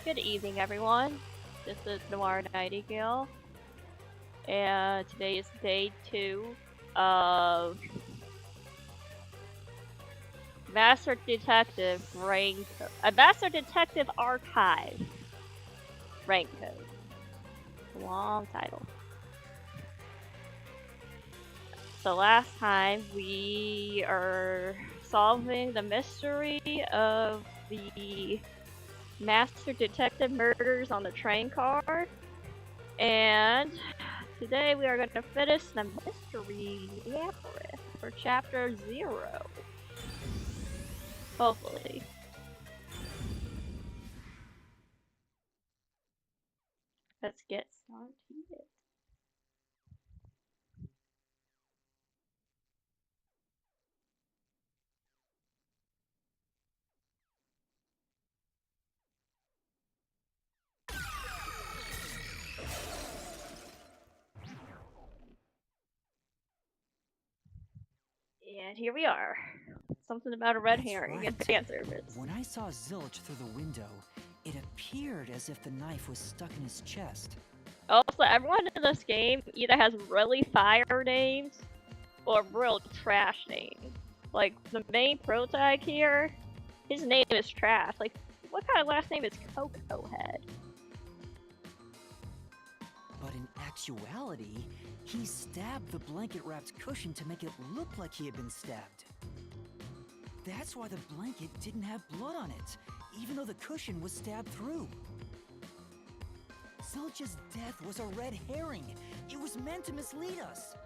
Good evening, everyone. This is Noir Nightingale, and today is day 2 of Master Detective Master Detective Archive rank code. Long title. So last time we are solving the mystery of the Master Detective murders on the train car, and today we are going to finish the Mystery Laybrith for Chapter 0. Hopefully. Let's get started. And here we are. Something about a red herring and fan service. When I saw Zilch through the window, it appeared as if the knife was stuck in his chest. Also, everyone in this game either has really fire names or real trash names. Like, the main protag here, his name is trash. Like, what kind of last name is Cocoa Head? But in actuality, he stabbed the blanket-wrapped cushion to make it look like he had been stabbed. That's why the blanket didn't have blood on it, even though the cushion was stabbed through. Zilch's death was a red herring. It was meant to mislead us.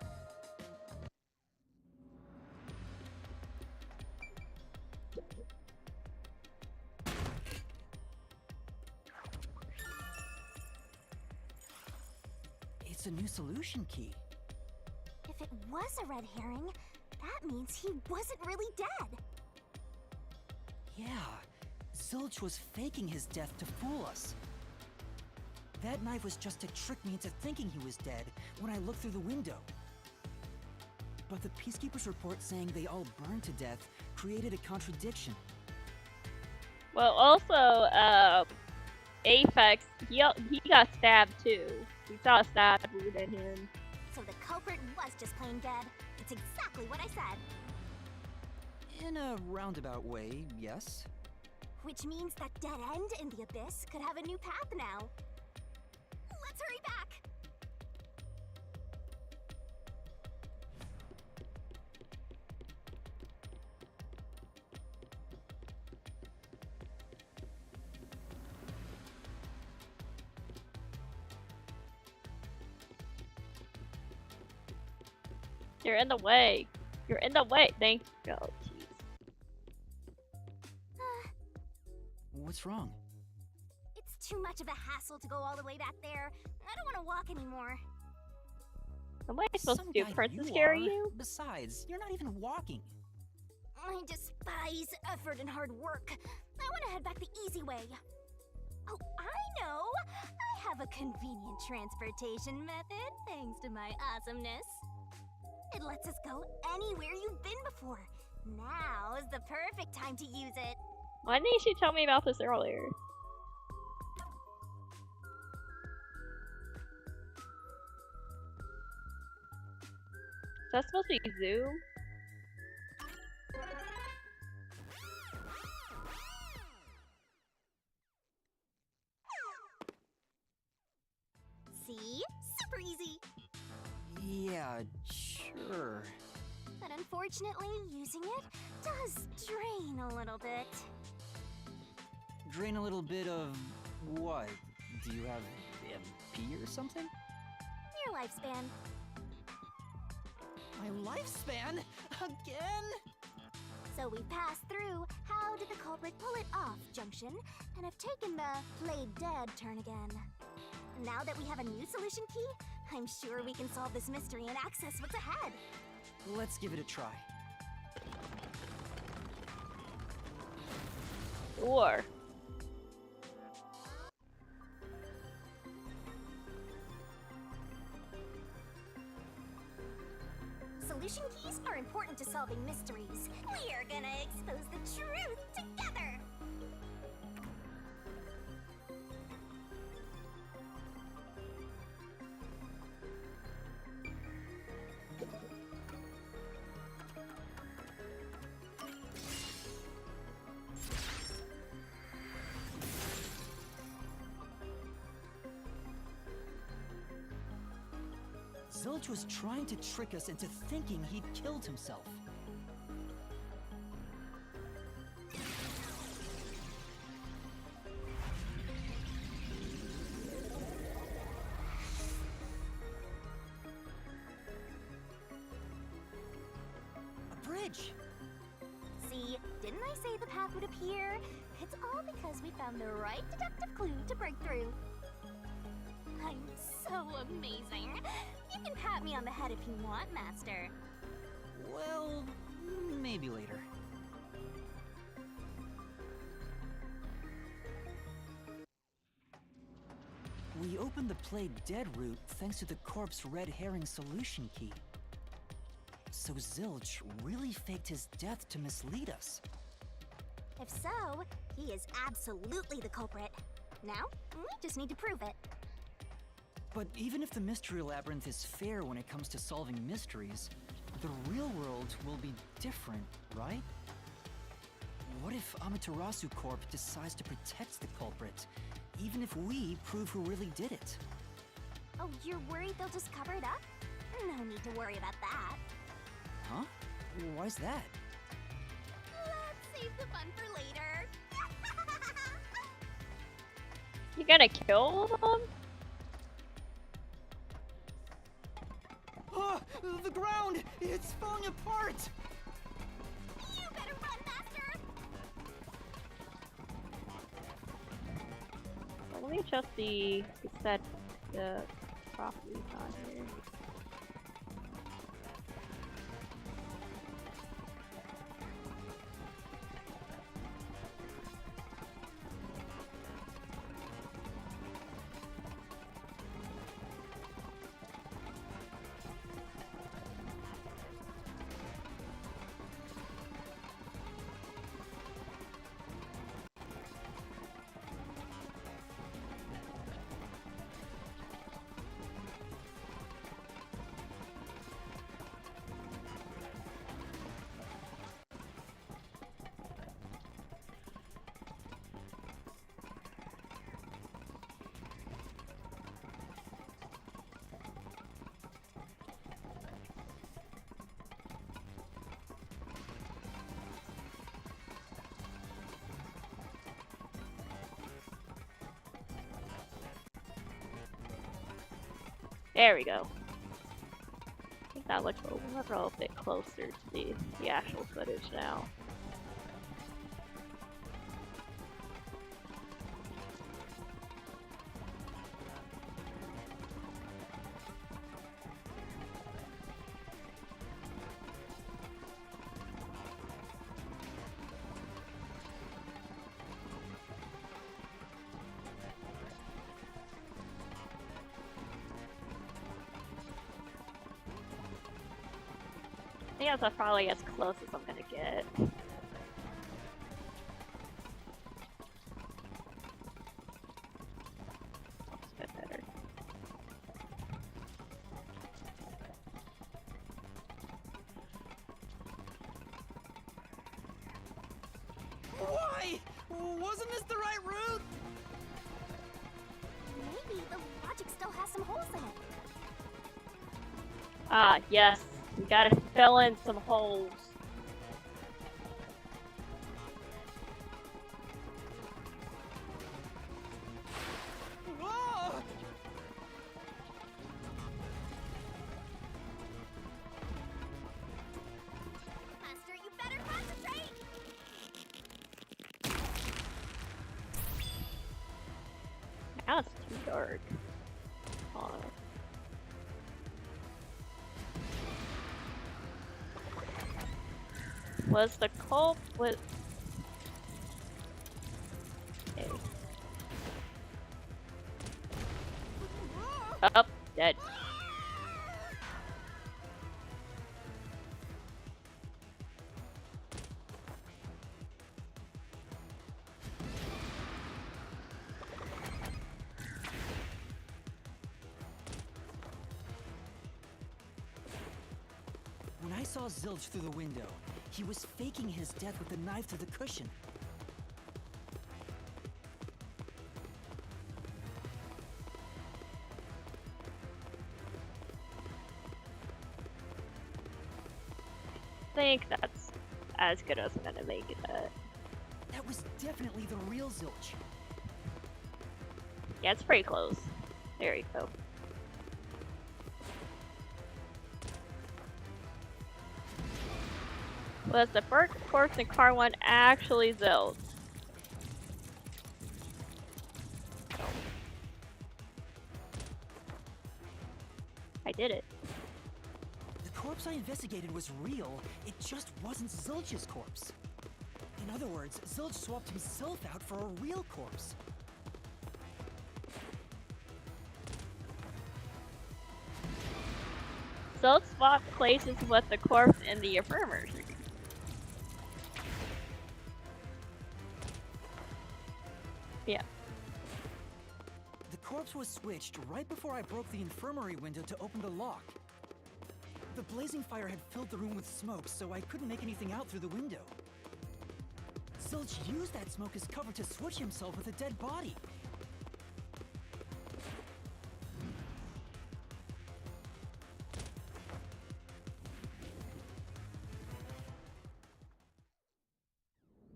It's a new solution key. If it was a red herring, that means he wasn't really dead. Yeah, Zilch was faking his death to fool us. That knife was just to trick me into thinking he was dead when I looked through the window. But the Peacekeeper's report saying they all burned to death created a contradiction. Well, also, Apex, he got stabbed too. We saw a stab wound in him. So the culprit was just plain dead. It's exactly what I said. In a roundabout way, yes. Which means that dead end in the abyss could have a new path now. Let's hurry back! You're in the way. You're in the way. Thank you. Oh, jeez. What's wrong? It's too much of a hassle to go all the way back there. I don't want to walk anymore. Am I supposed Some to do guy Princess you carry are. you? Besides, you're not even walking. I despise effort and hard work. I want to head back the easy way. Oh, I know! I have a convenient transportation method, thanks to my awesomeness. It lets us go anywhere you've been before. Now is the perfect time to use it. Why didn't you tell me about this earlier? Is that supposed to be Zoo? See? Super easy. Yeah, sure. But unfortunately, using it does drain a little bit. Drain a little bit of what? Do you have MP or something? Your lifespan. My lifespan? Again? So we passed through how did the culprit pull it off junction and have taken the played dead turn again. Now that we have a new solution key, I'm sure we can solve this mystery and access what's ahead. Let's give it a try. Or Solution keys are important to solving mysteries. We are gonna expose the truth together! Zilch was trying to trick us into thinking he'd killed himself. A bridge! See, didn't I say the path would appear? It's all because we found the right deductive clue to break through. I'm so amazing. You can pat me on the head if you want, Master. Well, maybe later. We opened the Play Dead route thanks to the corpse red herring solution key. So Zilch really faked his death to mislead us. If so, he is absolutely the culprit. Now, we just need to prove it. But even if the Mystery Labyrinth is fair when it comes to solving mysteries, the real world will be different, right? What if Amaterasu Corp decides to protect the culprit, even if we prove who really did it? Oh, you're worried they'll just cover it up? No need to worry about that. Huh? Why's that? Let's save the fun for later. You gonna kill them? Oh, the ground! It's falling apart! You better run, Master! Let me adjust the set the properties on here. There we go. I think that looks a little bit closer to the actual footage now. I think that's probably as close as I'm gonna get. That's a bit better. Why? Wasn't this the right route? Maybe the logic still has some holes in it. Ah, yes. We gotta fill in some holes. Whoa! Master, you better concentrate! Now it's too dark. Hold on. Was the culprit... Okay. Up, dead. When I saw Zilch through the window, he was faking his death with the knife through the cushion. think that's as good as I'm gonna make it. That was definitely the real Zilch. Yeah, it's pretty close. There you go. Was the first corpse in car 1 actually Zilch? I did it. The corpse I investigated was real, it just wasn't Zilch's corpse. In other words, Zilch swapped himself out for a real corpse. Zilch swapped places with the corpse in the infirmary. Yeah. The corpse was switched right before I broke the infirmary window to open the lock. The blazing fire had filled the room with smoke, so I couldn't make anything out through the window. Zilch used that smoke as cover to switch himself with a dead body.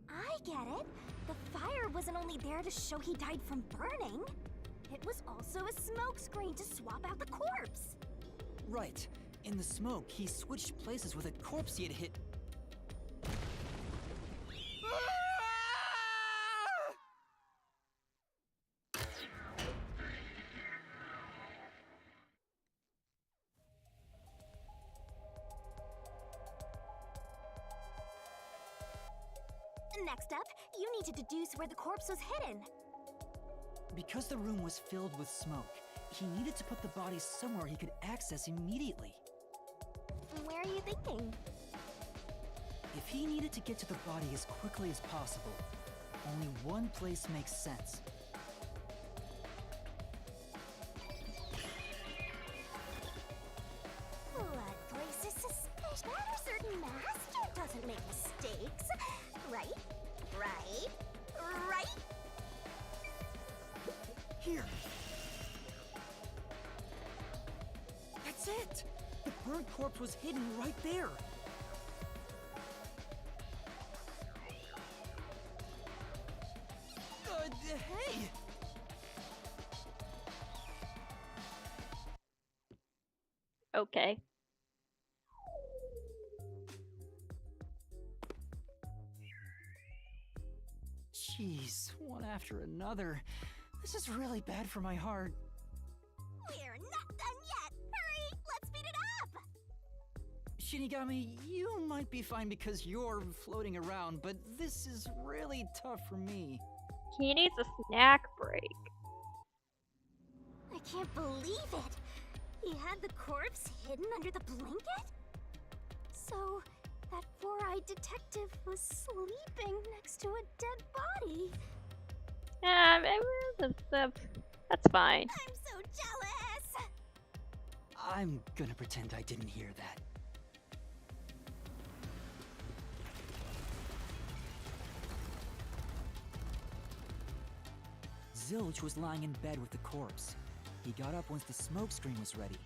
I get it. The fire wasn't only there to show he died from burning. It was also a smokescreen to swap out the corpse. Right. In the smoke, he switched places with a corpse he had hit. Next up, you need to deduce where the corpse was hidden. Because the room was filled with smoke, he needed to put the body somewhere he could access immediately. Where are you thinking? If he needed to get to the body as quickly as possible, only one place makes sense. Blood place is suspicious. That a certain master doesn't make mistakes. Right? Right? Right? Here! That's it! The burnt corpse was hidden right there! Hey! Okay. Jeez, one after another. This is really bad for my heart. We're not done yet! Hurry! Let's speed it up! Shinigami, you might be fine because you're floating around, but this is really tough for me. He needs a snack break. I can't believe it! He had the corpse hidden under the blanket? So, that four-eyed detective was sleeping next to a dead body. That's fine. I'm so jealous! I'm gonna pretend I didn't hear that. Zilch was lying in bed with the corpse. He got up once the smoke screen was ready.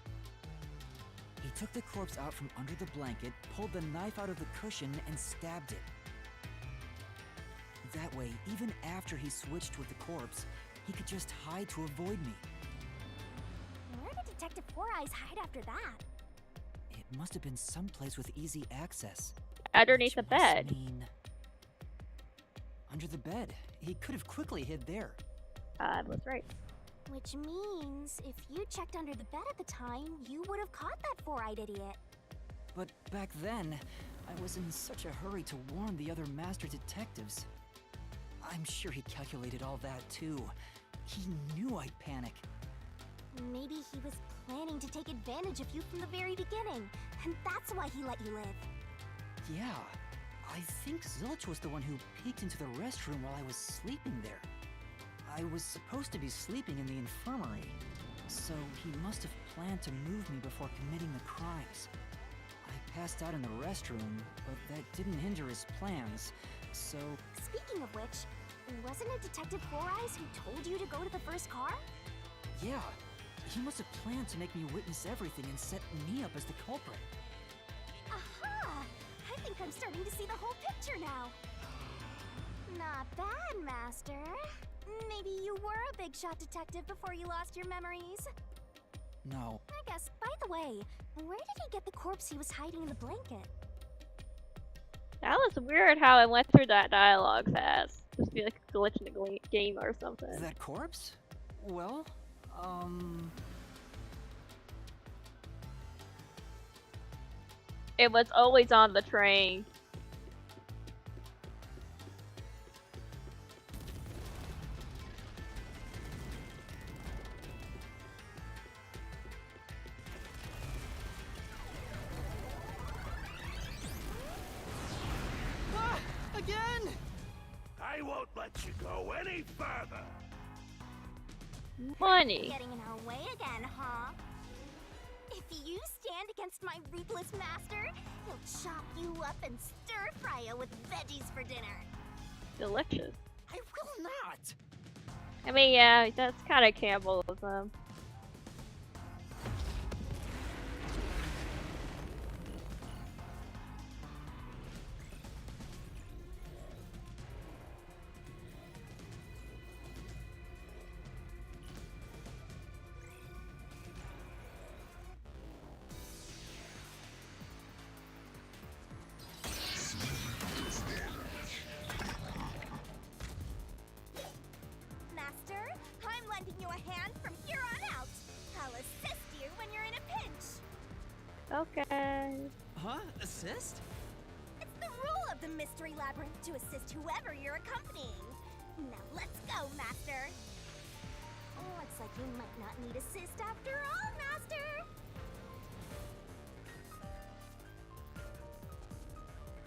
He took the corpse out from under the blanket, pulled the knife out of the cushion, and stabbed it. That way, even after he switched with the corpse, he could just hide to avoid me. Where did Detective Four Eyes hide after that? It must have been someplace with easy access. Underneath the Which must bed. mean... Under the bed. He could have quickly hid there. I was right. Which means, if you checked under the bed at the time, you would have caught that four-eyed idiot. But back then, I was in such a hurry to warn the other master detectives. I'm sure he calculated all that too. He knew I'd panic. Maybe he was planning to take advantage of you from the very beginning, and that's why he let you live. Yeah, I think Zilch was the one who peeked into the restroom while I was sleeping there. I was supposed to be sleeping in the infirmary, so he must have planned to move me before committing the crimes. I passed out in the restroom, but that didn't hinder his plans, so... Speaking of which, wasn't it Detective Four Eyes who told you to go to the first car? Yeah, he must have planned to make me witness everything and set me up as the culprit. Aha! I I'm starting to see the whole picture now. Not bad, Master. Maybe you were a big shot detective before you lost your memories. No. I guess, by the way, where did he get the corpse he was hiding in the blanket? That was weird how it went through that dialogue fast. Just be like a glitch in the game or something. That corpse? Well, It was always on the train. again! I won't let you go any further. Money. Getting in our way again, huh? If you stand against my ruthless master, he'll chop you up and stir-fry you with veggies for dinner. Delicious. I will not! I mean, yeah, that's kind of cannibalism. Master, I'm lending you a hand from here on out. I'll assist you when you're in a pinch. Okay. Huh? Assist? It's the rule of the Mystery Labyrinth to assist whoever you're accompanying. Now let's go, Master. Looks like you might not need assist after all, Master.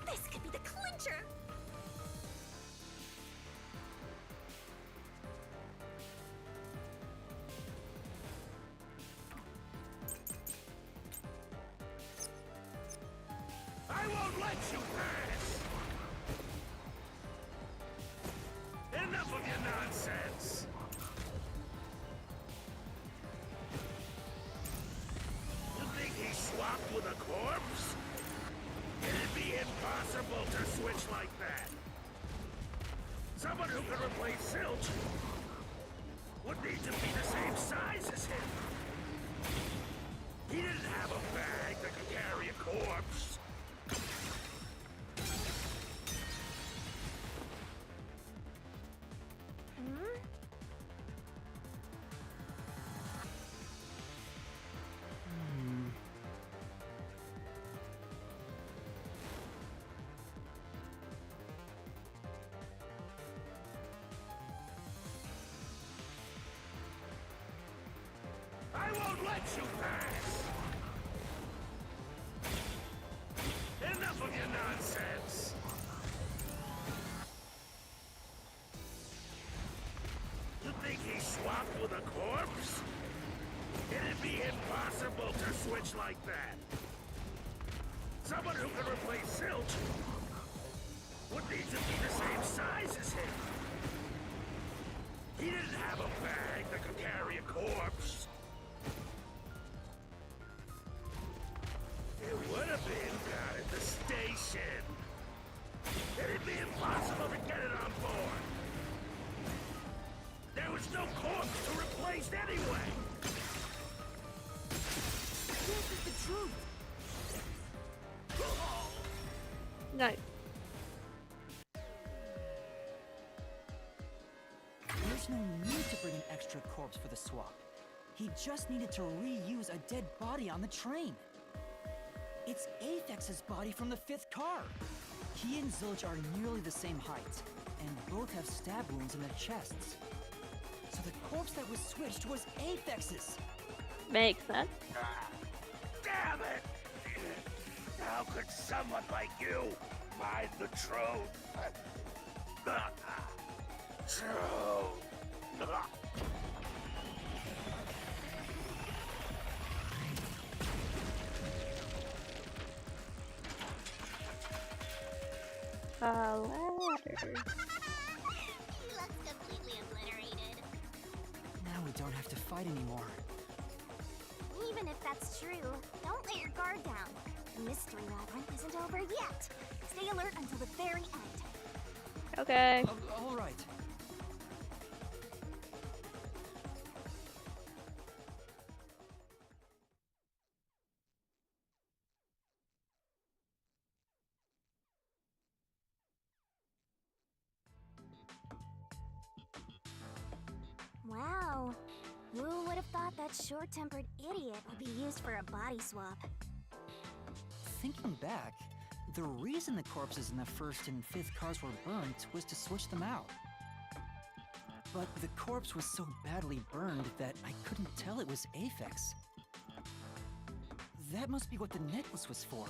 This could be the clincher. I won't let you pass. Enough of your nonsense. You think he swapped with a corpse? It'd be impossible to switch like that. Someone who could replace Zilch would need to be the same size as him. He didn't have a bag that could carry a corpse. I won't let you pass! Enough of your nonsense! You think he swapped with a corpse? It'd be impossible to switch like that. Someone who could replace Zilch would need to be the same size as him. He didn't have a bag that could carry a corpse. It would have been down at the station. It'd be impossible to get it on board. There was no corpse to replace anyway. This is the truth! Nice. There's no need to bring an extra corpse for the swap. He just needed to reuse a dead body on the train. It's Aphex's body from the 5th car. He and Zilch are nearly the same height, and both have stab wounds in their chests. So the corpse that was switched was Aphex's. Makes sense. Damn it! How could someone like you find the truth? Truth. A ladder. He looks completely obliterated. Now we don't have to fight anymore. Even even if that's true, don't let your guard down. The Mystery Labyrinth isn't over yet. Stay alert until the very end. Okay. All right. Wow. Who would have thought that short-tempered idiot would be used for a body swap? Thinking back, the reason the corpses in the first and fifth cars were burnt was to switch them out. But the corpse was so badly burned that I couldn't tell it was Aphex. That must be what the necklace was for,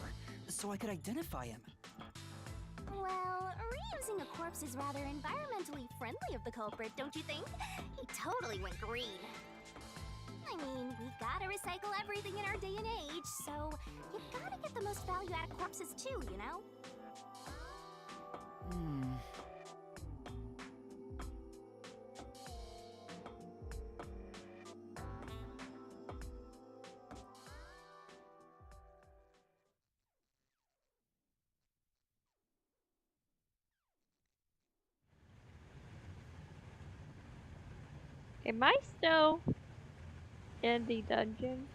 so I could identify him. Well, reusing a corpse is rather environmentally friendly of the culprit, don't you think? He totally went green. I mean, we gotta recycle everything in our day and age, so you gotta get the most value out of corpses too, you know? Am I still in the dungeon?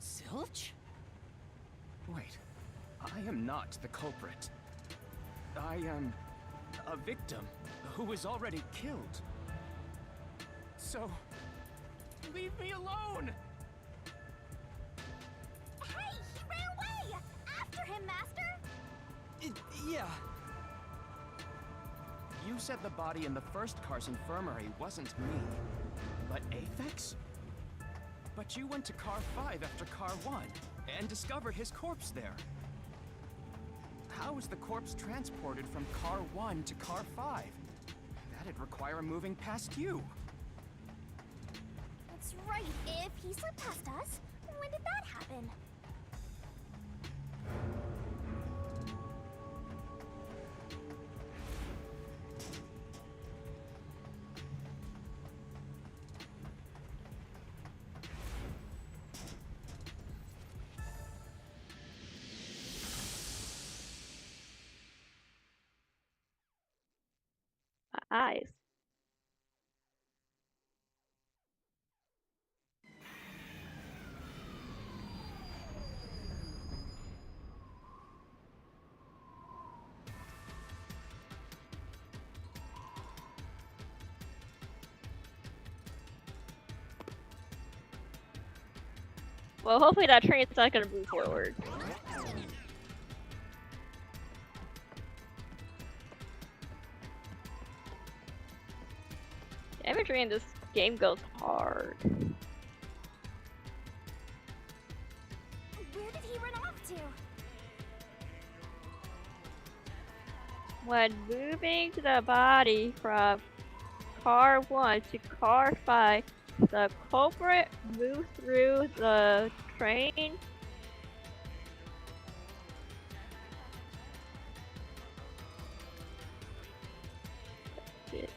Zilch? Wait, I am not the culprit. I am a victim who was already killed. So, leave me alone! Hey, he ran away! After him, Master! Yeah. You said the body in the first car's infirmary wasn't me, but Aphex? But you went to car 5 after car 1 and discovered his corpse there. How was the corpse transported from car 1 to car 5? That'd require moving past you. That's right, if he slipped past us, when did that happen? Eyes. Well, hopefully that train's not gonna move forward. The imagery in this game goes hard. Where did he run off to? When moving the body from car 1 to car 5, the culprit moved through the train. Shit.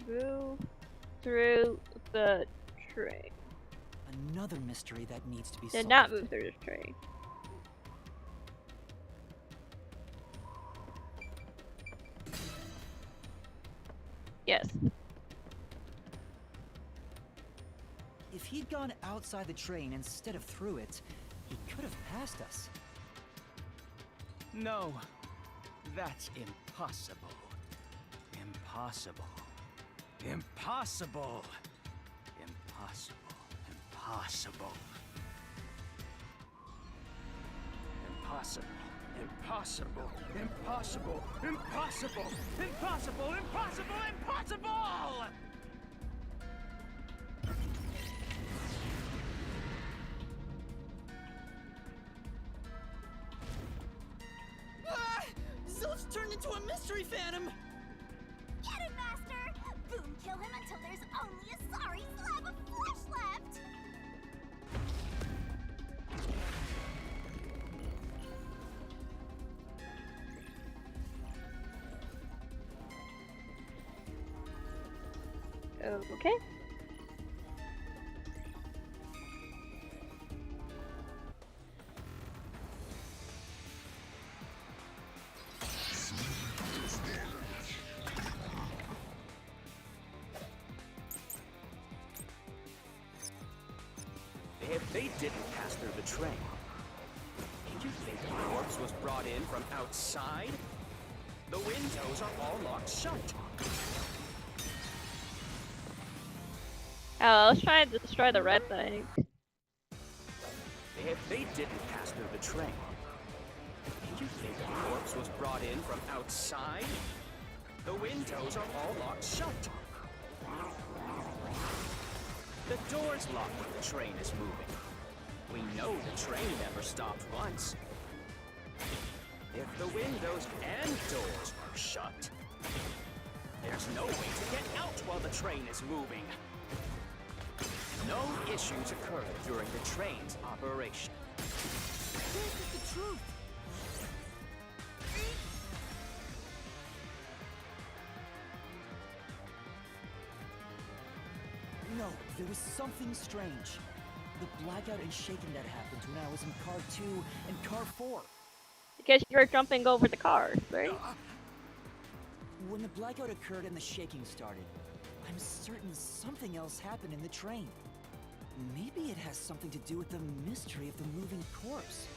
Move through the train. Another mystery that needs to be Did solved. not move through the train. Yes. If he'd gone outside the train instead of through it, he could have passed us. No, that's impossible. Impossible. Impossible. Impossible. Impossible. Impossible. Impossible. Impossible. Impossible. Impossible. Impossible. Impossible! Ah! Zilch turned into a mystery phantom! Get him, Master! Boom, kill him until there's only a sorry slab of flesh left! Okay. If they didn't pass through the train, do you think the corpse was brought in from outside? The windows are all locked shut. Oh, let's try to destroy the red thing. If they didn't pass through the train, do you think the corpse was brought in from outside? The windows are all locked shut. The door's locked when the train is moving. We know the train never stopped once. If the windows and doors were shut, there's no way to get out while the train is moving. No issues occurred during the train's operation. This is the truth. No, there was something strange. The blackout and shaking that happened when I was in car 2 and car 4. Because you were jumping over the cars, right? When the blackout occurred and the shaking started, I'm certain something else happened in the train. Maybe it has something to do with the mystery of the moving corpse.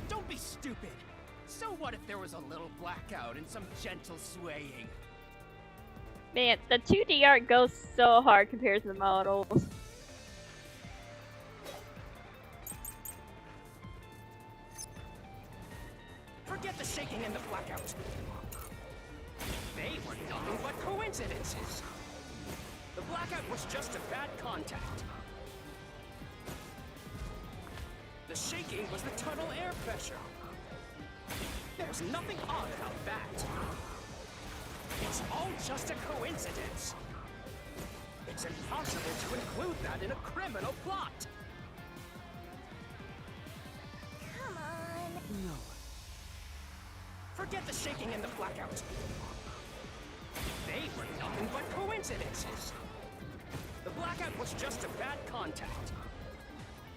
Don't be stupid. So what if there was a little blackout and some gentle swaying? Man, the 2D art goes so hard compared to the models. Forget the shaking and the blackout. They were nothing but coincidences. The blackout was just a bad contact. The shaking was the tunnel air pressure. There's nothing odd about that. It's all just a coincidence. It's impossible to include that in a criminal plot. Come on. No. Forget the shaking and the blackout. They were nothing but coincidences. The blackout was just a bad contact.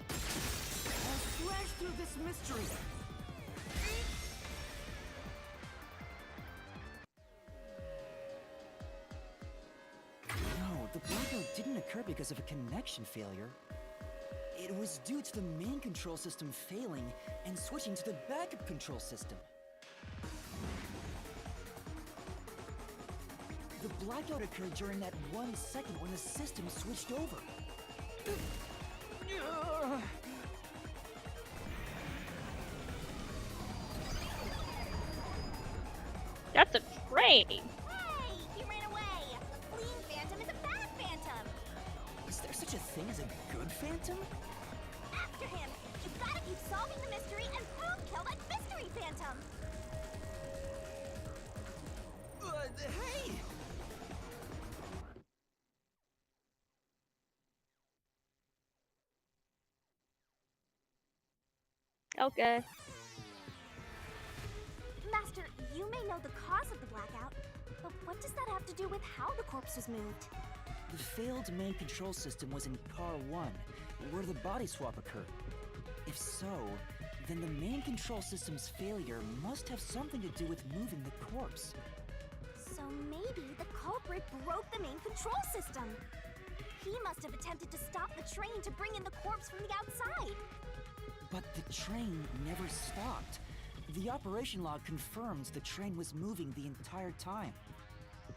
I'll slash through this mystery. No, the blackout didn't occur because of a connection failure. It was due to the main control system failing and switching to the backup control system. The blackout occurred during that 1 second when the system switched over. That's a train! Hey! He ran away! A fleeing phantom is a bad phantom! Is there such a thing as a good phantom? After him! You gotta keep solving the mystery and boom, kill that mystery phantom! Hey! Okay. Master, you may know the cause of the blackout, but what does that have to do with how the corpse was moved? The failed main control system was in Car 1, where the body swap occurred. If so, then the main control system's failure must have something to do with moving the corpse. So maybe the culprit broke the main control system. He must have attempted to stop the train to bring in the corpse from the outside. But the train never stopped. The operation log confirms the train was moving the entire time.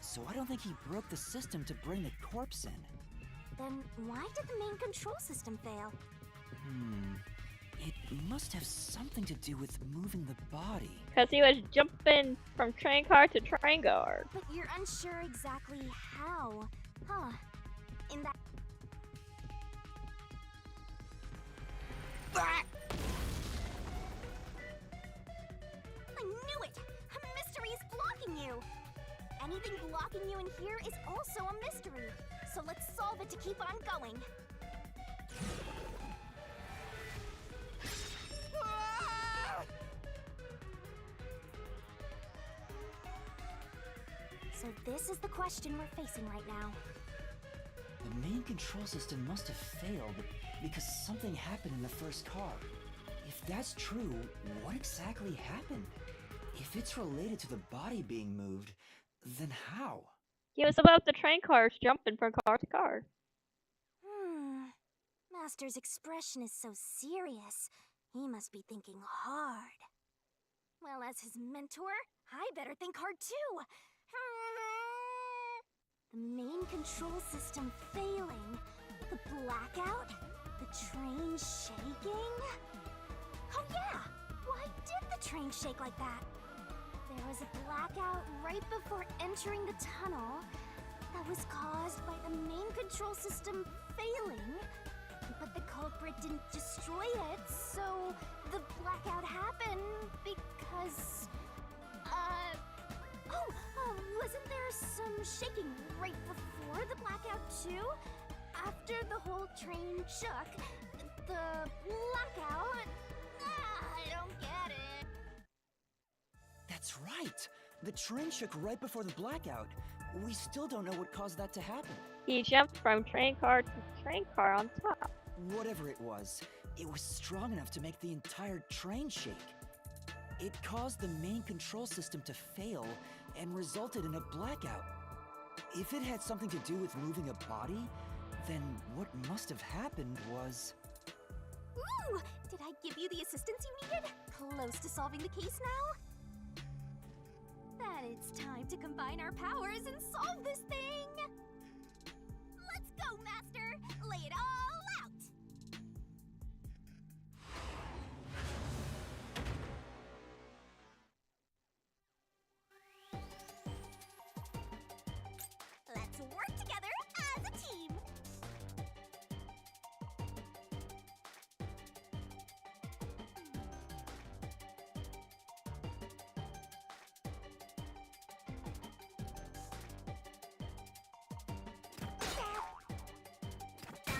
So I don't think he broke the system to bring the corpse in. Then why did the main control system fail? It must have something to do with moving the body. Because he was jumping from train car to train car. But you're unsure exactly how. Huh. In that... I knew it! A mystery is blocking you! Anything blocking you in here is also a mystery. So let's solve it to keep on going. So this is the question we're facing right now. The main control system must have failed because something happened in the first car. If that's true, what exactly happened? If it's related to the body being moved, then how? He was about the train cars jumping from car to car. Master's expression is so serious. He must be thinking hard. Well, as his mentor, I better think hard too. The main control system failing, the blackout, the train shaking. Oh yeah, why did the train shake like that? There was a blackout right before entering the tunnel that was caused by the main control system failing, but the culprit didn't destroy it, so the blackout happened because, wasn't there some shaking right before the blackout too? After the whole train shook, the blackout... I don't get it. That's right! The train shook right before the blackout. We still don't know what caused that to happen. He jumped from train car to train car on top. Whatever it was strong enough to make the entire train shake. It caused the main control system to fail and resulted in a blackout. If it had something to do with moving a body, then what must have happened was... Ooh! Did I give you the assistance you needed? Close to solving the case now? Then it's time to combine our powers and solve this thing! Let's go, Master! Lay it all out! Let's work together as a team!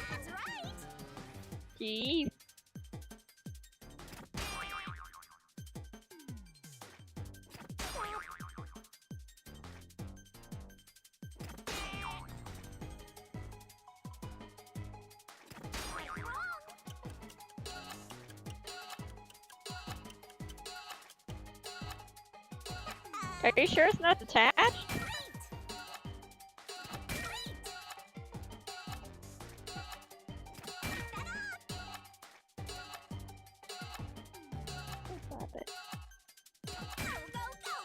That's right! Jeez. Are you sure it's not attached? Stop it. Go, go, go!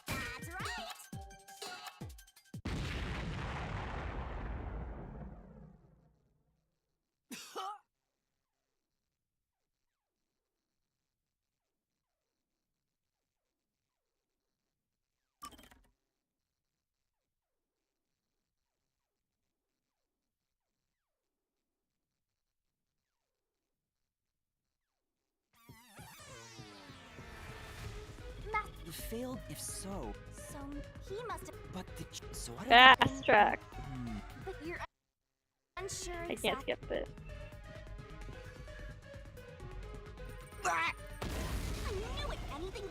That's right! It failed if so, So he must have... but the... So what Fast track. But you're unsure I can't skip it. I knew it! Anything...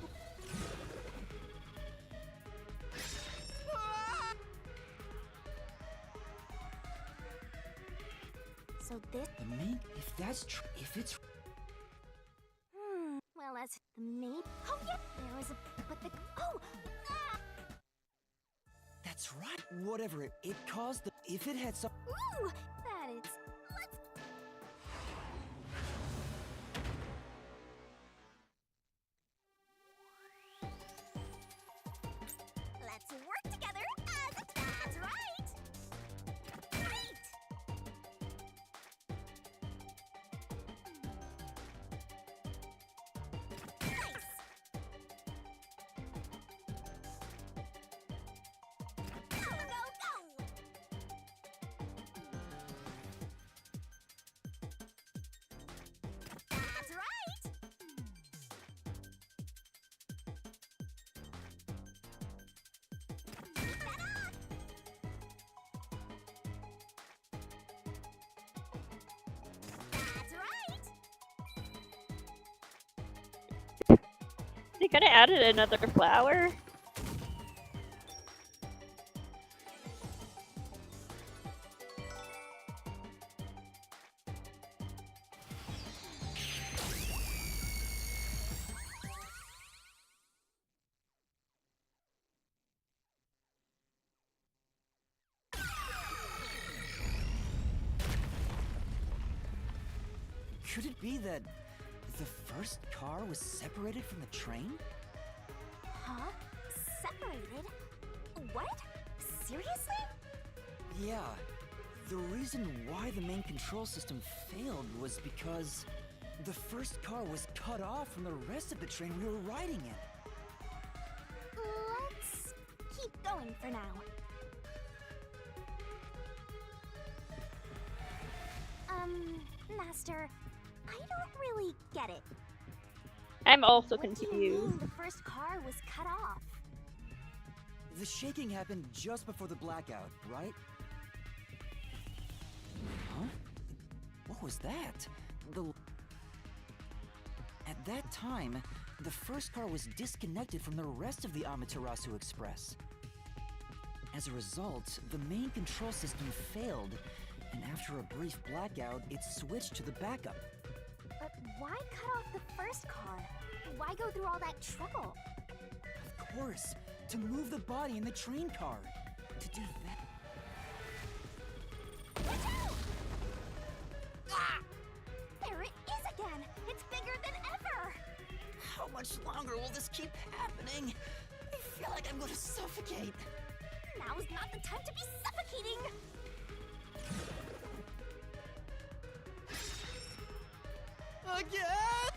So this... The main... If that's true... If it's... Well, as the maid... Oh, yeah! There was a... But the... Oh! Ah! That's right! Whatever it caused the... If it had some... Ooh! That it's... Let's work together as a... That's right! Great! Nice! Go, go, go! That's right! Keep that up! That's right! They could have added another flower. Could it be that the first car was separated from the train? Huh? Separated? What? Seriously? Yeah. The reason why the main control system failed was because the first car was cut off from the rest of the train we were riding in. Let's keep going for now. Master, I don't really get it. I'm also What do you mean confused. the first car was cut off? The shaking happened just before the blackout, right? Huh? What was that? At that time, the first car was disconnected from the rest of the Amaterasu Express. As a result, the main control system failed, and after a brief blackout, it switched to the backup. But why cut off the first car? Why go through all that trouble? Of course, to move the body in the train car. To do that. Watch out! Ah! There it is again! It's bigger than ever! How much longer will this keep happening? I feel like I'm going to suffocate. Now's not the time to be suffocating! Again?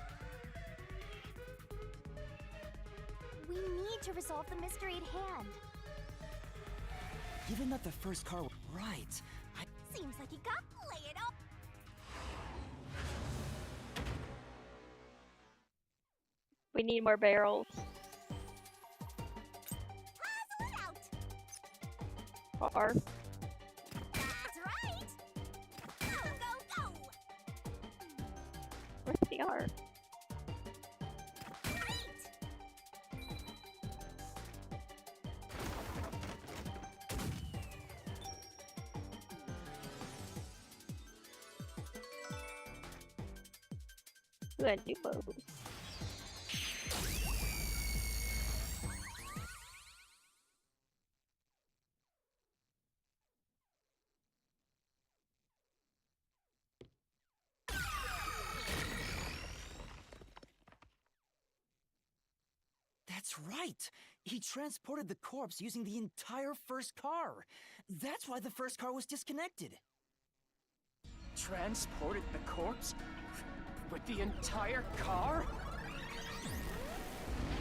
We need to resolve the mystery at hand. Given that the first car was right, Seems like you got lay it up. We need more barrels. Hustle it out! Car. That's right! Go, go, go! Where's the R? Great! Who had new clothes? That's right! He transported the corpse using the entire first car. That's why the first car was disconnected. Transported the corpse? With the entire car?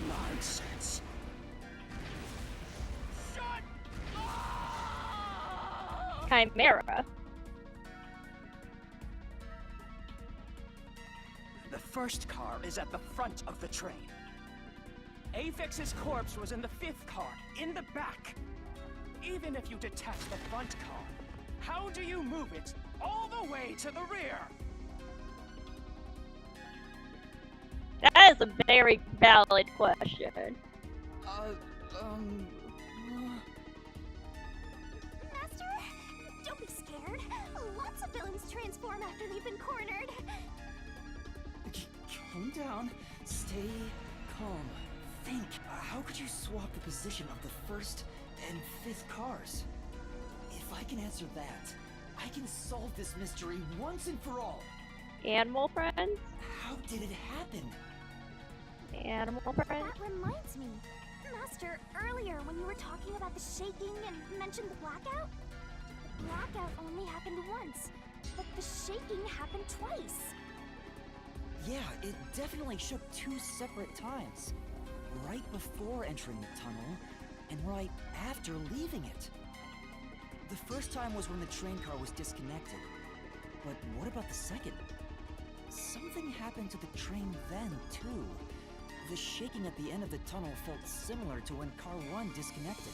Nonsense. Shut up! Chimera. The first car is at the front of the train. Aphex's corpse was in the fifth car, in the back. Even if you detach the front car, how do you move it all the way to the rear? That is a very valid question. Master, don't be scared. Lots of villains transform after they've been cornered. Calm down. Stay calm. Think. How could you swap the position of the first and fifth cars? If I can answer that, I can solve this mystery once and for all. Animal friends? How did it happen? Animal friends? That reminds me. Master, earlier when you were talking about the shaking and mentioned the blackout, the blackout only happened once, but the shaking happened twice. Yeah, it definitely shook two separate times. Right before entering the tunnel, and right after leaving it. The first time was when the train car was disconnected. But what about the second? Something happened to the train then, too. The shaking at the end of the tunnel felt similar to when Car 1 disconnected.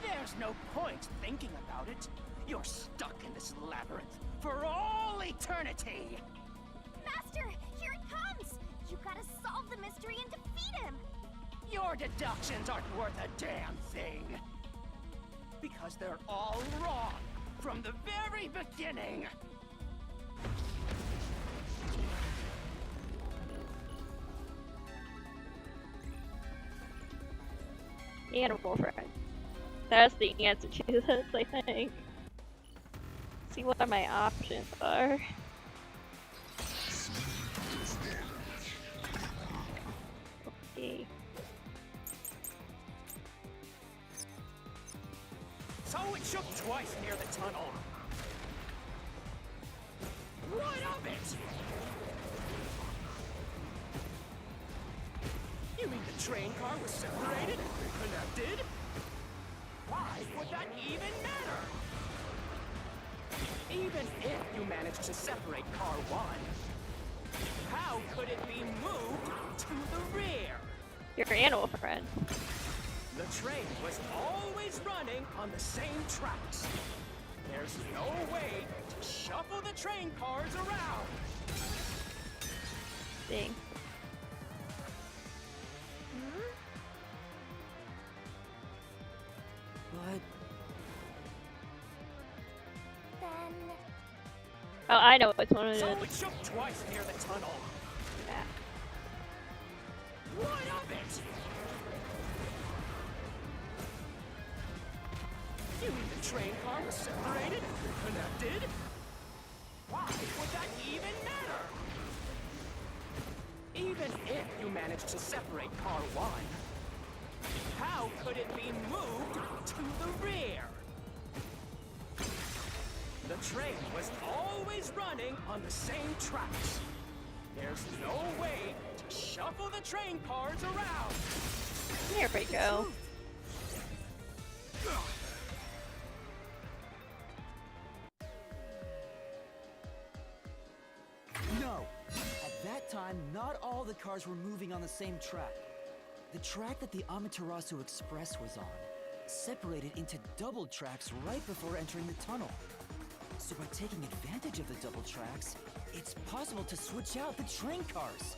There's no point thinking about it. You're stuck in this labyrinth for all eternity! Master, here it comes! You gotta solve the mystery and defeat him! Your deductions aren't worth a damn thing! Because they're all wrong from the very beginning! Animal friends. That's the answer to this, I think. See what my options are. So it shook twice near the tunnel. What of it? You mean the train car was separated? Connected? Why would that even matter? Even if you managed to separate car 1, how could it be moved to the rear? Your animal friend. The train was always running on the same tracks. There's no way to shuffle the train cars around. Dang. But Then... Oh, I know which one it is. So it shook twice near the tunnel. Yeah. What of it? You mean the train car was separated? Connected? Why would that even matter? Even if you managed to separate car 1, how could it be moved to the rear? The train was always running on the same tracks. There's no way to shuffle the train cars around. There we go. no! At that time, not all the cars were moving on the same track. The track that the Amaterasu Express was on separated into double tracks right before entering the tunnel. So by taking advantage of the double tracks, it's possible to switch out the train cars.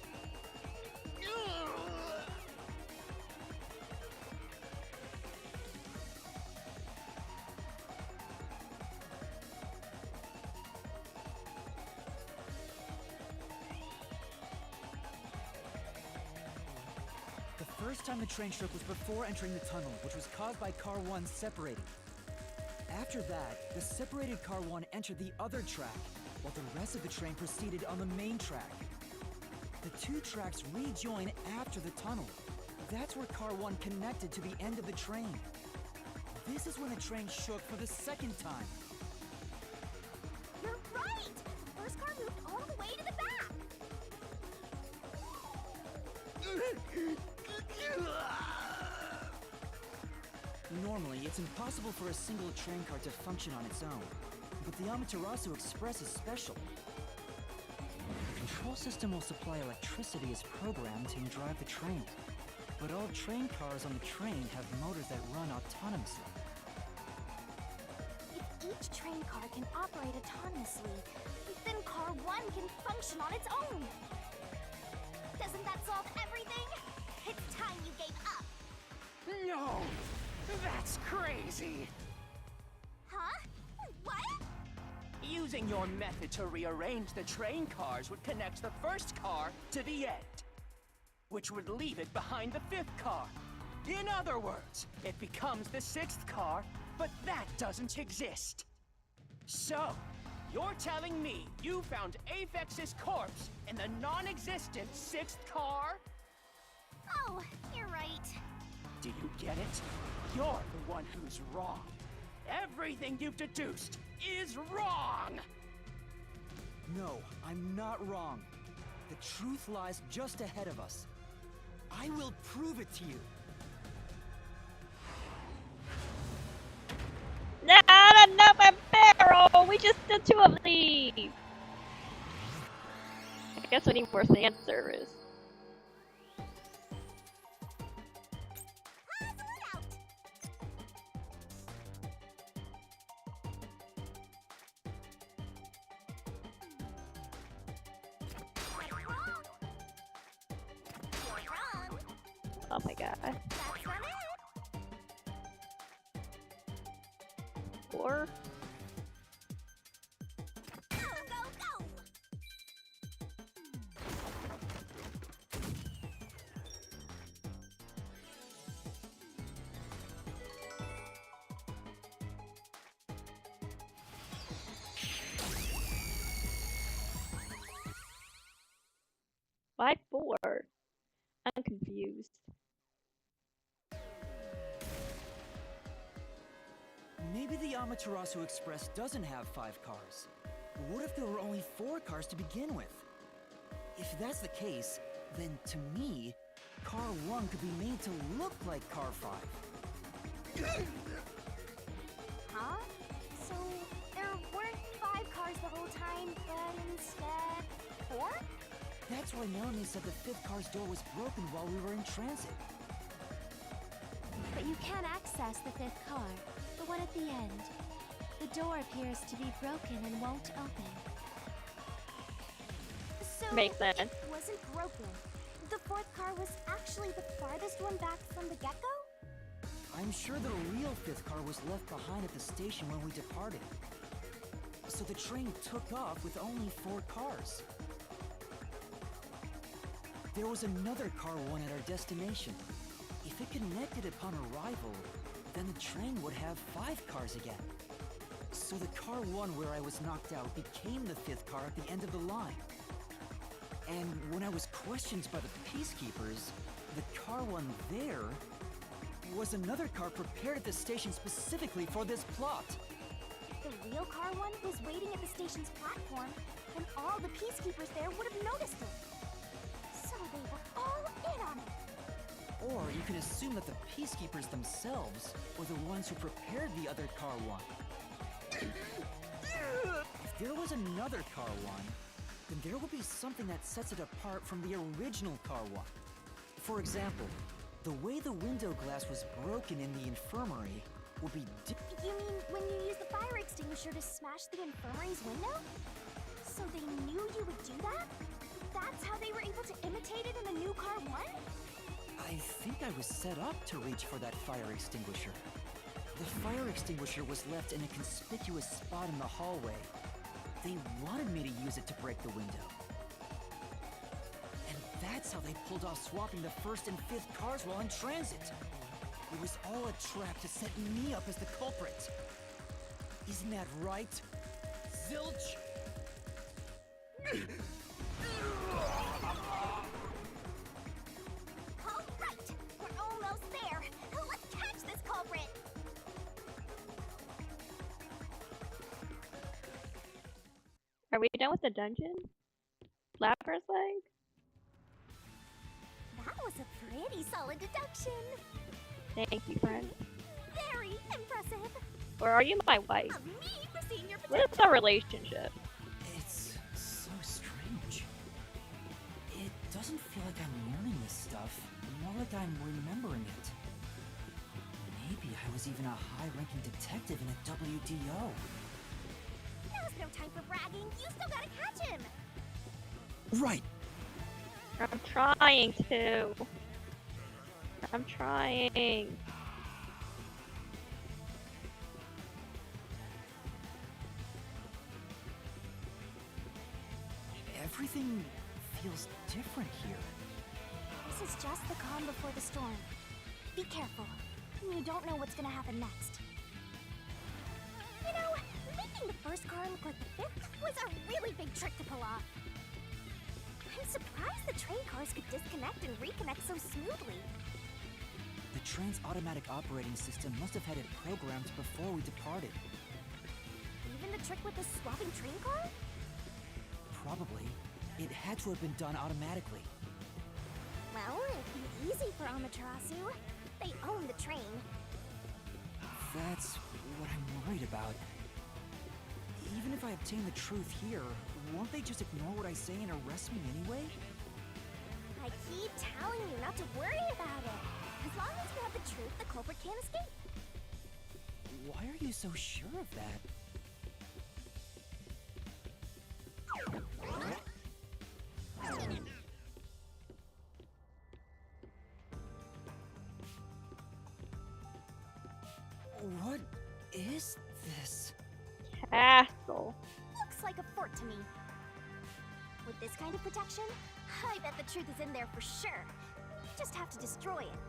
The first time the train shook was before entering the tunnel, which was caused by car 1 separating. After that, the separated car 1 entered the other track, while the rest of the train proceeded on the main track. The two tracks rejoin after the tunnel. That's where car 1 connected to the end of the train. This is when the train shook for the second time. You're right! The first car moved all the way to the back! Normally, it's impossible for a single train car to function on its own, but the Amaterasu Express is special. The control system will supply electricity as programmed to drive the train, but all train cars on the train have motors that run autonomously. If each train car can operate autonomously, then car 1 can function on its own! Doesn't that solve everything? It's time you gave up! No! That's crazy! Huh? What? Using your method to rearrange the train cars would connect the first car to the end, which would leave it behind the 5th car. In other words, it becomes the 6th car, but that doesn't exist. So, you're telling me you found Aphex's corpse in the non-existent 6th car? Oh, you're right. Do you get it? You're the one who's wrong. Everything you've deduced is wrong! No, I'm not wrong. The truth lies just ahead of us. I will prove it to you. Not another barrel! We just did 2 of these! I guess we need more sand service. Hustle it out! What's wrong? You're wrong. Oh my god. That's not it. 4? Go, go, go! Why 4? I'm confused. Maybe the Amaterasu Express doesn't have 5 cars. What if there were only 4 cars to begin with? If that's the case, then to me, Car 1 could be made to look like Car 5. Huh? So there weren't 5 cars the whole time, but instead 4? That's why Melanie said the 5th car's door was broken while we were in transit. But you can access the 5th car, the one at the end. The door appears to be broken and won't open. So Makes sense. it wasn't broken. The 4th car was actually the farthest one back from the get-go? I'm sure the real 5th car was left behind at the station when we departed. So the train took off with only 4 cars. There was another Car 1 at our destination. If it connected upon arrival, then the train would have 5 cars again. So the Car 1 where I was knocked out became the 5th car at the end of the line. And when I was questioned by the Peacekeepers, the Car 1 there was another car prepared at the station specifically for this plot. The real Car 1 was waiting at the station's platform, and all the Peacekeepers there would have noticed it. So they were all in on it. Or you can assume that the Peacekeepers themselves were the ones who prepared the other Car 1. If there was another Car 1, then there will be something that sets it apart from the original Car 1. For example, the way the window glass was broken in the infirmary will be You mean when you used the fire extinguisher to smash the infirmary's window? So they knew you would do that? That's how they were able to imitate it in the new Car 1? I think I was set up to reach for that fire extinguisher. The fire extinguisher was left in a conspicuous spot in the hallway. They wanted me to use it to break the window. And that's how they pulled off swapping the 1st and 5th cars while in transit. It was all a trap to set me up as the culprit. Isn't that right, Zilch? All right, we're almost there. Let's catch this culprit. Are we done with the dungeon? Labyrinth leg? That was a pretty solid deduction. Thank you, friend. Very impressive. Or are you my wife? Me for seeing your What is our relationship? It's so strange. It doesn't feel like I'm learning this stuff, more like I'm remembering it. Maybe I was even a high-ranking detective in a WDO. Now's no time for bragging. You still gotta catch him. Right. I'm trying to. I'm trying. Everything feels different here. This is just the calm before the storm. Be careful. You don't know what's gonna happen next. You know, making the 1st car look like the 5th was a really big trick to pull off. I'm surprised the train cars could disconnect and reconnect so smoothly. The train's automatic operating system must have had it programmed before we departed. Even the trick with the swapping train car? Probably. It had to have been done automatically. Well, it'd be easy for Amaterasu. They own the train. That's what I'm worried about. Even if I obtain the truth here, won't they just ignore what I say and arrest me anyway? I keep telling you not to worry about it. As long as you have the truth, the culprit can't escape. Why are you so sure of that? What is this? Castle. Looks like a fort to me. With this kind of protection, I bet the truth is in there for sure. You just have to destroy it.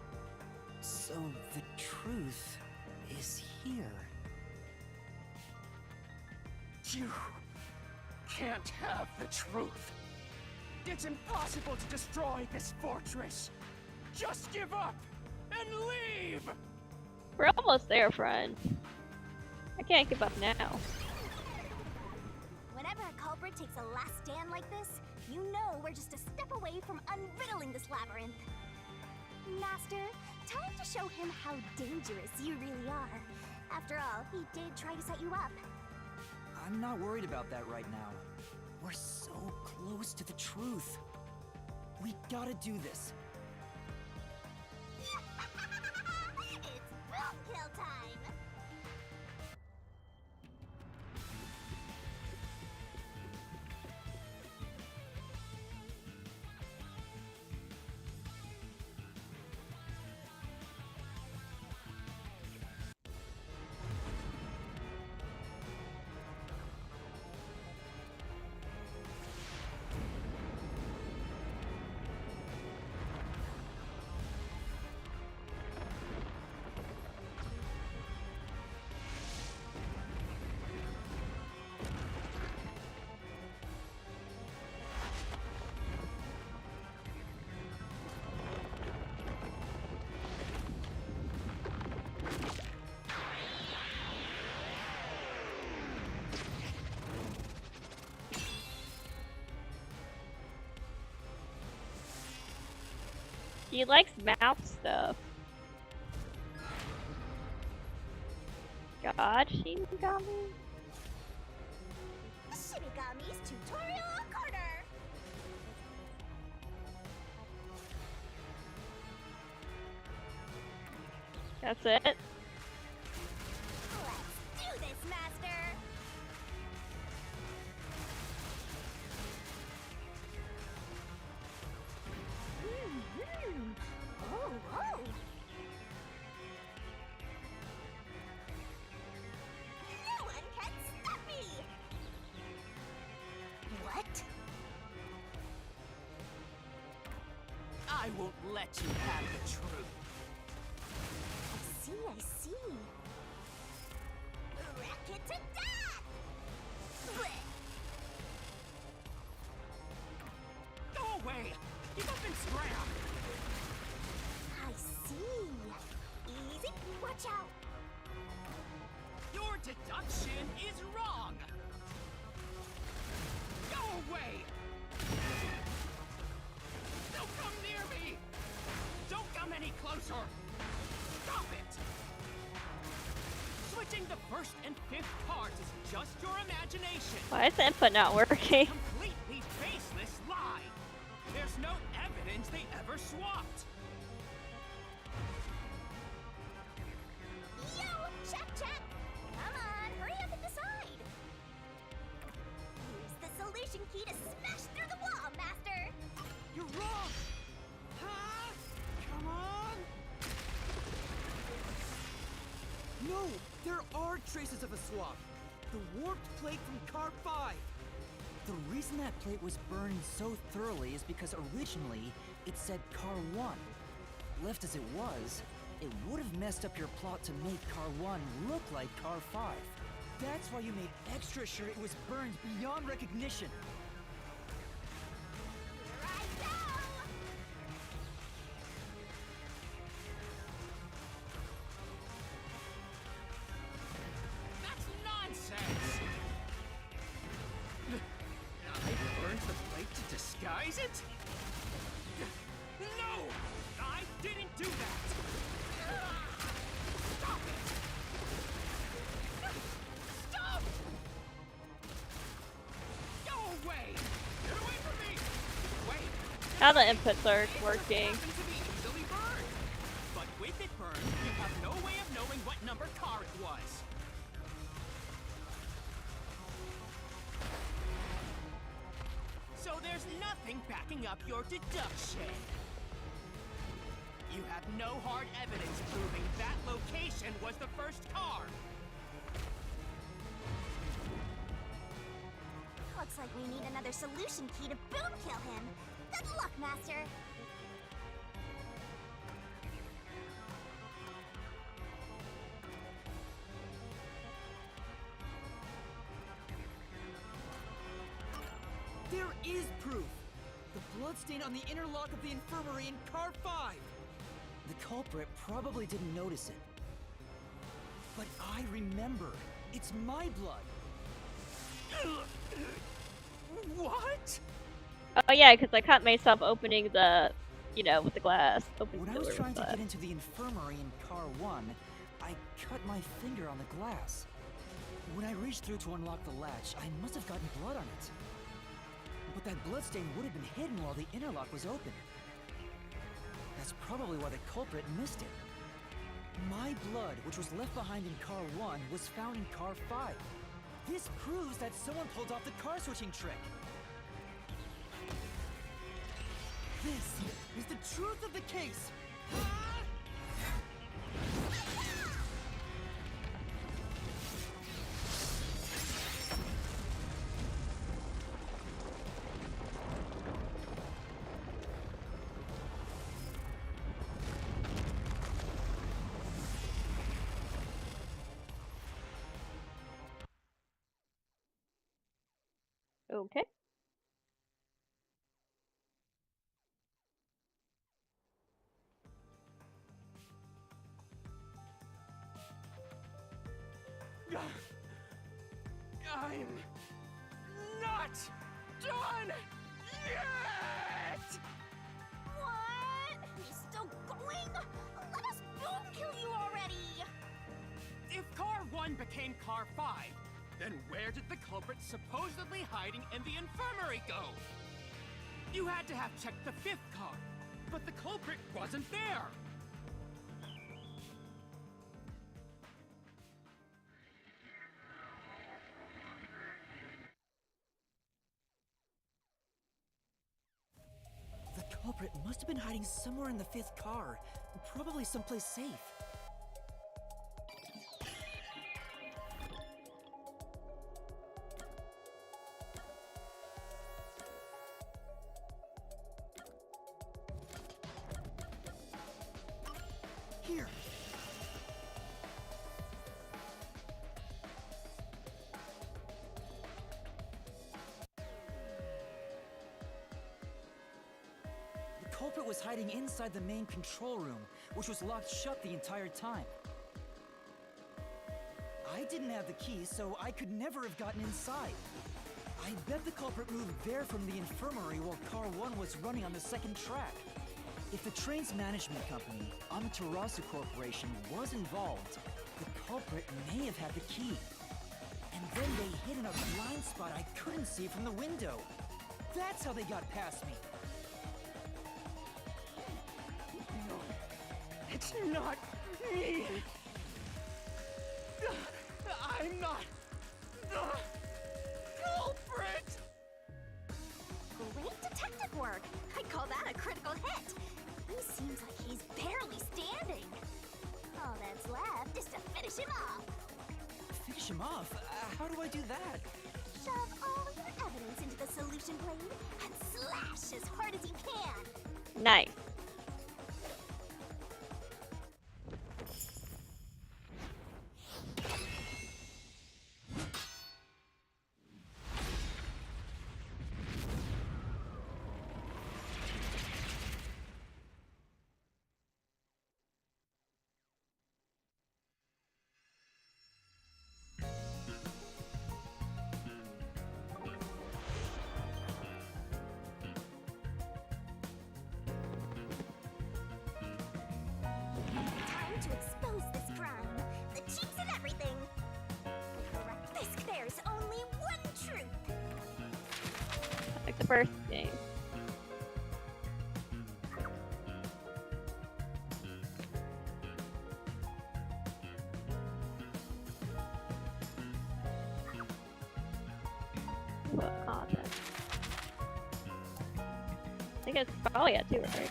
So the truth is here. You can't have the truth. It's impossible to destroy this fortress. Just give up and leave! We're almost there, friend. I can't give up now. Whenever a culprit takes a last stand like this, you know we're just a step away from unriddling this labyrinth. Master, time to show him how dangerous you really are. After all, he did try to set you up. I'm not worried about that right now. We're so close to the truth. We gotta do this. It's boom kill time! He likes mouth stuff. God, Shinigami? Shinigami's tutorial corner! That's it? Let's do this, Master! Oh, oh! No one can stop me! What? I won't let you have the truth. I see. Wreck it to death! Blech. Go away! Give up and scram! I see. Easy, watch out! Your deduction is wrong! Go away! Don't come near me! Don't come any closer! Stop it! Switching the first and fifth cards is just your imagination. Why is the input not working? Completely baseless lie. There's no evidence they ever swapped. Yo, check! Come on, hurry up and decide! Use the solution key to smash through the wall, Master! You're wrong! Huh? Come on! No, there are traces of a swap. The warped plate from Car 5. The reason that plate was burned so thoroughly is because originally it said Car 1. Left as it was, it would have messed up your plot to make Car 1 look like Car 5. That's why you made extra sure it was burned beyond recognition. Here I go! That's nonsense! I burned the plate to disguise it? No! I didn't do that! Stop it! Stop! Go away! Get away from me! Wait! Now the inputs are working. Happened to be easily burned. But with it burned, you have no way of knowing what number car it was. So there's nothing backing up your deduction. You have no hard evidence proving that location was the first car. Looks like we need another solution key to boom kill him. Good luck, Master! There is proof! The bloodstain on the inner lock of the infirmary in Car 5! The culprit probably didn't notice it. But I remember. It's my blood. What? Oh yeah, because I caught myself opening the, you know, with the glass. Opening When the I was door trying with to that. get into the infirmary in car 1, I cut my finger on the glass. When I reached through to unlock the latch, I must have gotten blood on it. But that bloodstain would have been hidden while the interlock was open. That's probably why the culprit missed it. My blood, which was left behind in car 1, was found in car 5. This proves that someone pulled off the car switching trick. This is the truth of the case. Okay. I'm not done yet! What? You're still going? Let us boom kill you already! If car 1 became car 5, then where did the culprit supposedly hiding in the infirmary go? You had to have checked the 5th car, but the culprit wasn't there. The culprit must have been hiding somewhere in the 5th car, probably someplace safe. Here. The culprit was hiding inside the main control room, which was locked shut the entire time. I didn't have the key, so I could never have gotten inside. I bet the culprit moved there from the infirmary while car 1 was running on the 2nd track. If the train's management company, Amaterasu Corporation, was involved, the culprit may have had the key. And then they hid in a blind spot I couldn't see from the window. That's how they got past me. No, it's not me. I'm not the culprit. Great detective work! I'd call that a critical hit! He seems like he's barely standing. All that's left is to finish him off. Finish him off? How do I do that? Shove all your evidence into the solution blade and slash as hard as you can. Nice. Time to expose this crime. The cheeks and everything. The correct Fisk, there's only one truth. Like the first game. What content? I think it's probably at 2 or 3.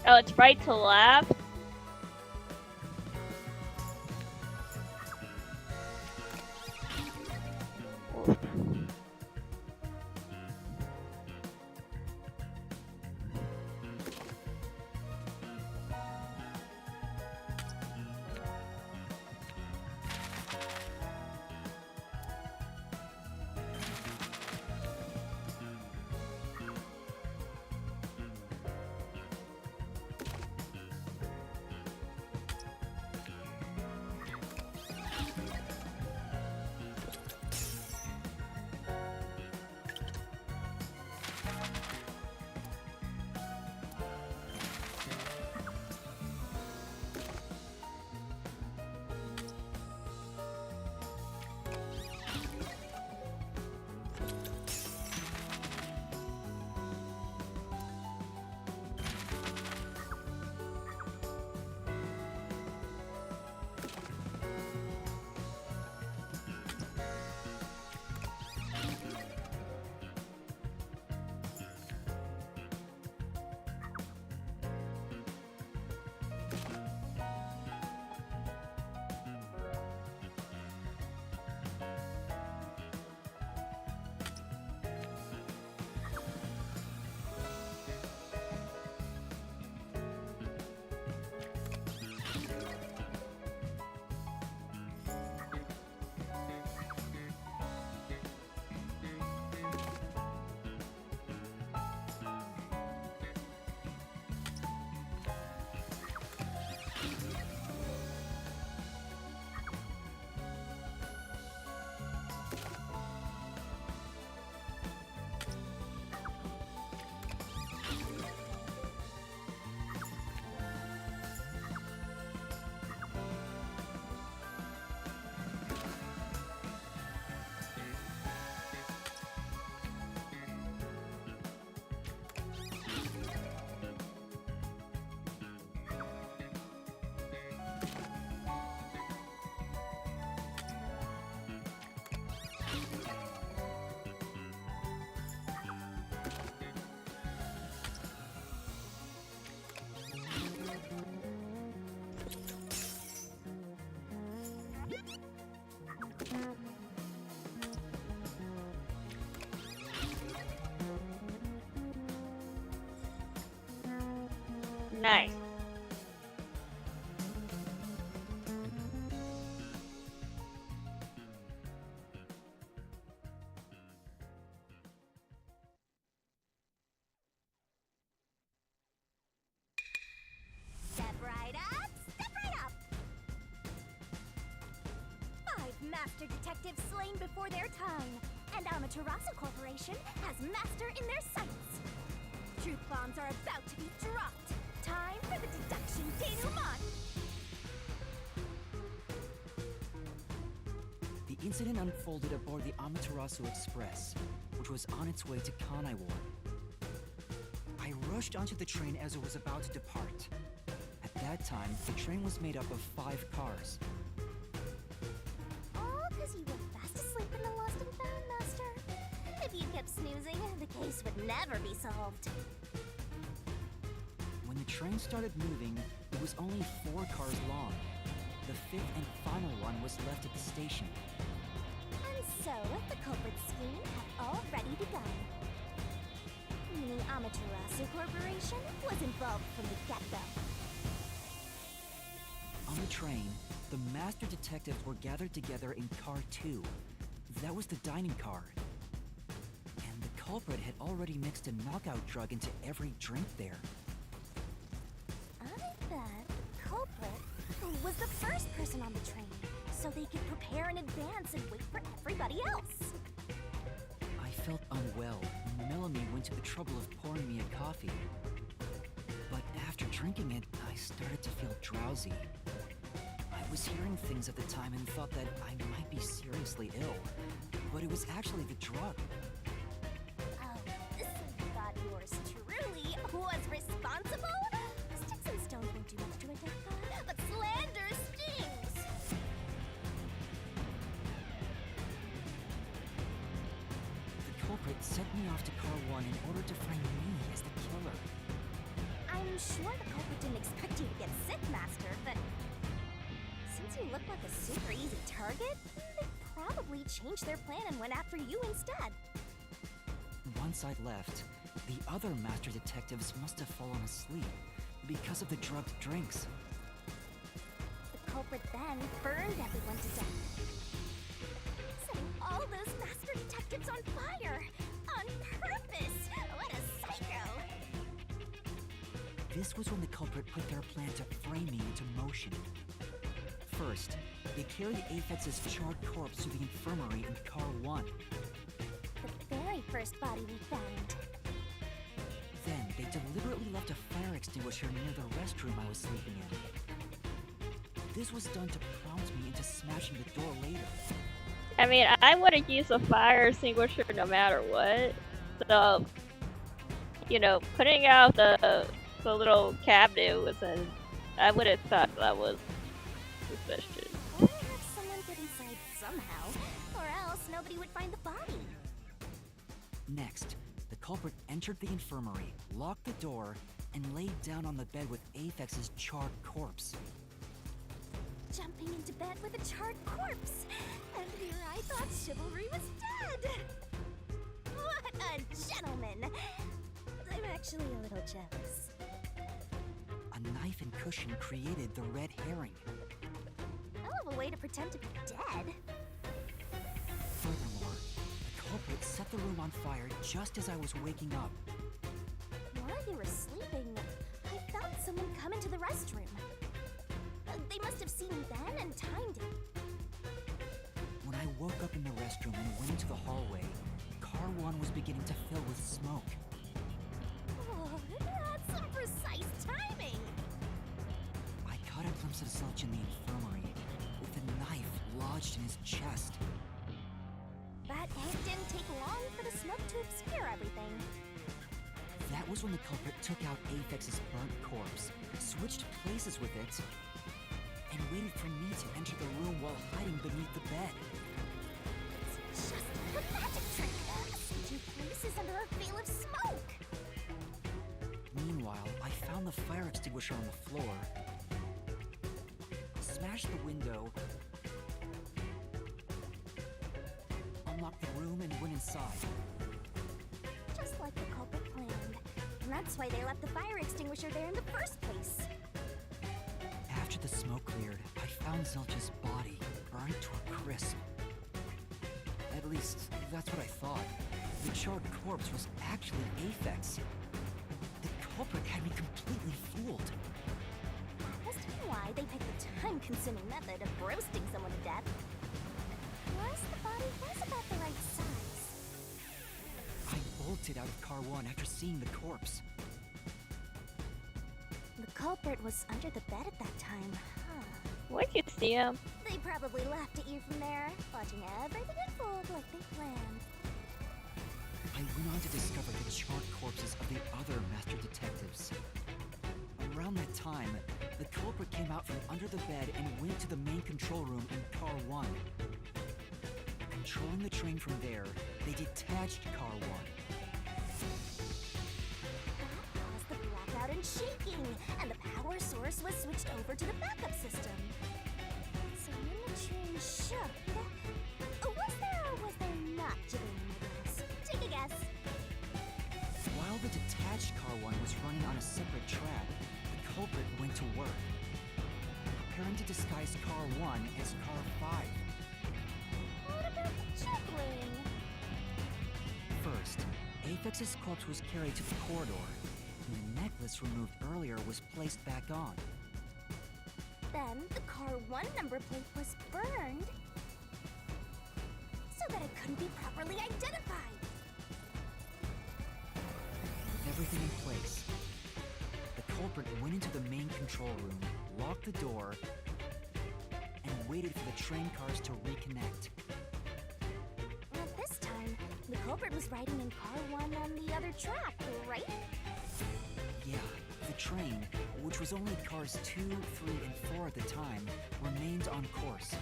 Oh, it's right to left. Oof. Nice. Step right up, step right up! 5 master detectives slain before their time, and Amaterasu Corporation has master in their sights. Truth bombs are about to be dropped. Time for the deduction denouement! The incident unfolded aboard the Amaterasu Express, which was on its way to Kanaiwar. I rushed onto the train as it was about to depart. At that time, the train was made up of 5 cars. All because you were fast asleep in the lost and found, Master. If you kept snoozing, the case would never be solved. When the train started moving, it was only 4 cars long. The 5th and final one was left at the station. And so, the culprit scheme had already begun. Meaning Amaterasu Corporation was involved from the get-go. On the train, the master detectives were gathered together in Car 2. That was the dining car. And the culprit had already mixed a knockout drug into every drink there. I bet the culprit was the first person on the train, so they could prepare in advance and wait for everybody else. I felt unwell, and Melanie went to the trouble of pouring me a coffee. But after drinking it, I started to feel drowsy. I was hearing things at the time and thought that I might be seriously ill, but it was actually the drug. Oh, so you thought yours truly was responsible? Sticks and stones won't do much to identify, but slander stings! The culprit sent me off to Car 1 in order to frame me as the killer. I'm sure the culprit didn't expect you to get sick, Master, but since you look like a super easy target, they probably changed their plan and went after you instead. Once I'd left, the other master detectives must have fallen asleep because of the drugged drinks. The culprit then burned everyone to death, setting all those master detectives on fire! On purpose! What a psycho! This was when the culprit put their plan to frame me into motion. First, they carried Aphex's charred corpse to the infirmary in Car 1. The very first body we found. Then, they deliberately left a fire extinguisher near the restroom I was sleeping in. This was done to prompt me into smashing the door later. I mean, I would have used a fire extinguisher no matter what. So, you know, putting out the little cabinet was I would have thought that was suspicious. Or have someone get inside somehow, or else nobody would find the body. Next, the culprit entered the infirmary, locked the door, and laid down on the bed with Aphex's charred corpse. Jumping into bed with a charred corpse! And here I thought chivalry was dead! What a gentleman! I'm actually a little jealous. A knife and cushion created the red herring. Hell of a way to pretend to be dead. Furthermore, the culprit set the room on fire just as I was waking up. While you were sleeping, I felt someone come into the restroom. They must have seen me then and timed it. When I woke up in the restroom and went into the hallway, Car 1 was beginning to fill with smoke. Oh, that's some precise timing! I caught a glimpse of Zilch in the infirmary, with a knife lodged in his chest. But it didn't take long for the smoke to obscure everything. That was when the culprit took out Aphex's burnt corpse, switched places with it, and waited for me to enter the room while hiding beneath the bed. It's just a magic trick! Switching places under a veil of smoke! Meanwhile, I found the fire extinguisher on the floor, smashed the window, unlocked the room, and went inside. Just like the culprit planned, That's why they left the fire extinguisher there in the first place. After the smoke cleared, I found Zilch's body, burned to a crisp. At least, that's what I thought. The charred corpse was actually Aphex. The culprit had me completely fooled. Must be why they picked the time-consuming method of roasting someone to death. Plus, the body was about the right size. I bolted out of Car 1 after seeing the corpse. The culprit was under the bed at that time, huh? We can see him. They probably laughed at you from there, watching everything unfold like they planned. I went on to discover the charred corpses of the other master detectives. Around that time, the culprit came out from under the bed and went to the main control room in Car 1. Controlling the train from there, they detached Car 1. That caused the blackout and shaking, and the power source was switched over to the backup system. So when the train shook, was there or was there not jiggling in the glass? Take a guess. While the detached Car 1 was running on a separate track, the culprit went to work, preparing to disguise Car 1 as Car 5. What about the juggling? First, Aphex's corpse was carried to the corridor, and the necklace removed earlier was placed back on. Then the Car 1 number plate was burned so that it couldn't be properly identified. With everything in place, the culprit went into the main control room, locked the door, and waited for the train cars to reconnect. At this time, the culprit was riding in Car 1 on the other track, right? Yeah, the train, which was only cars 2, 3, and 4 at the time, remained on course.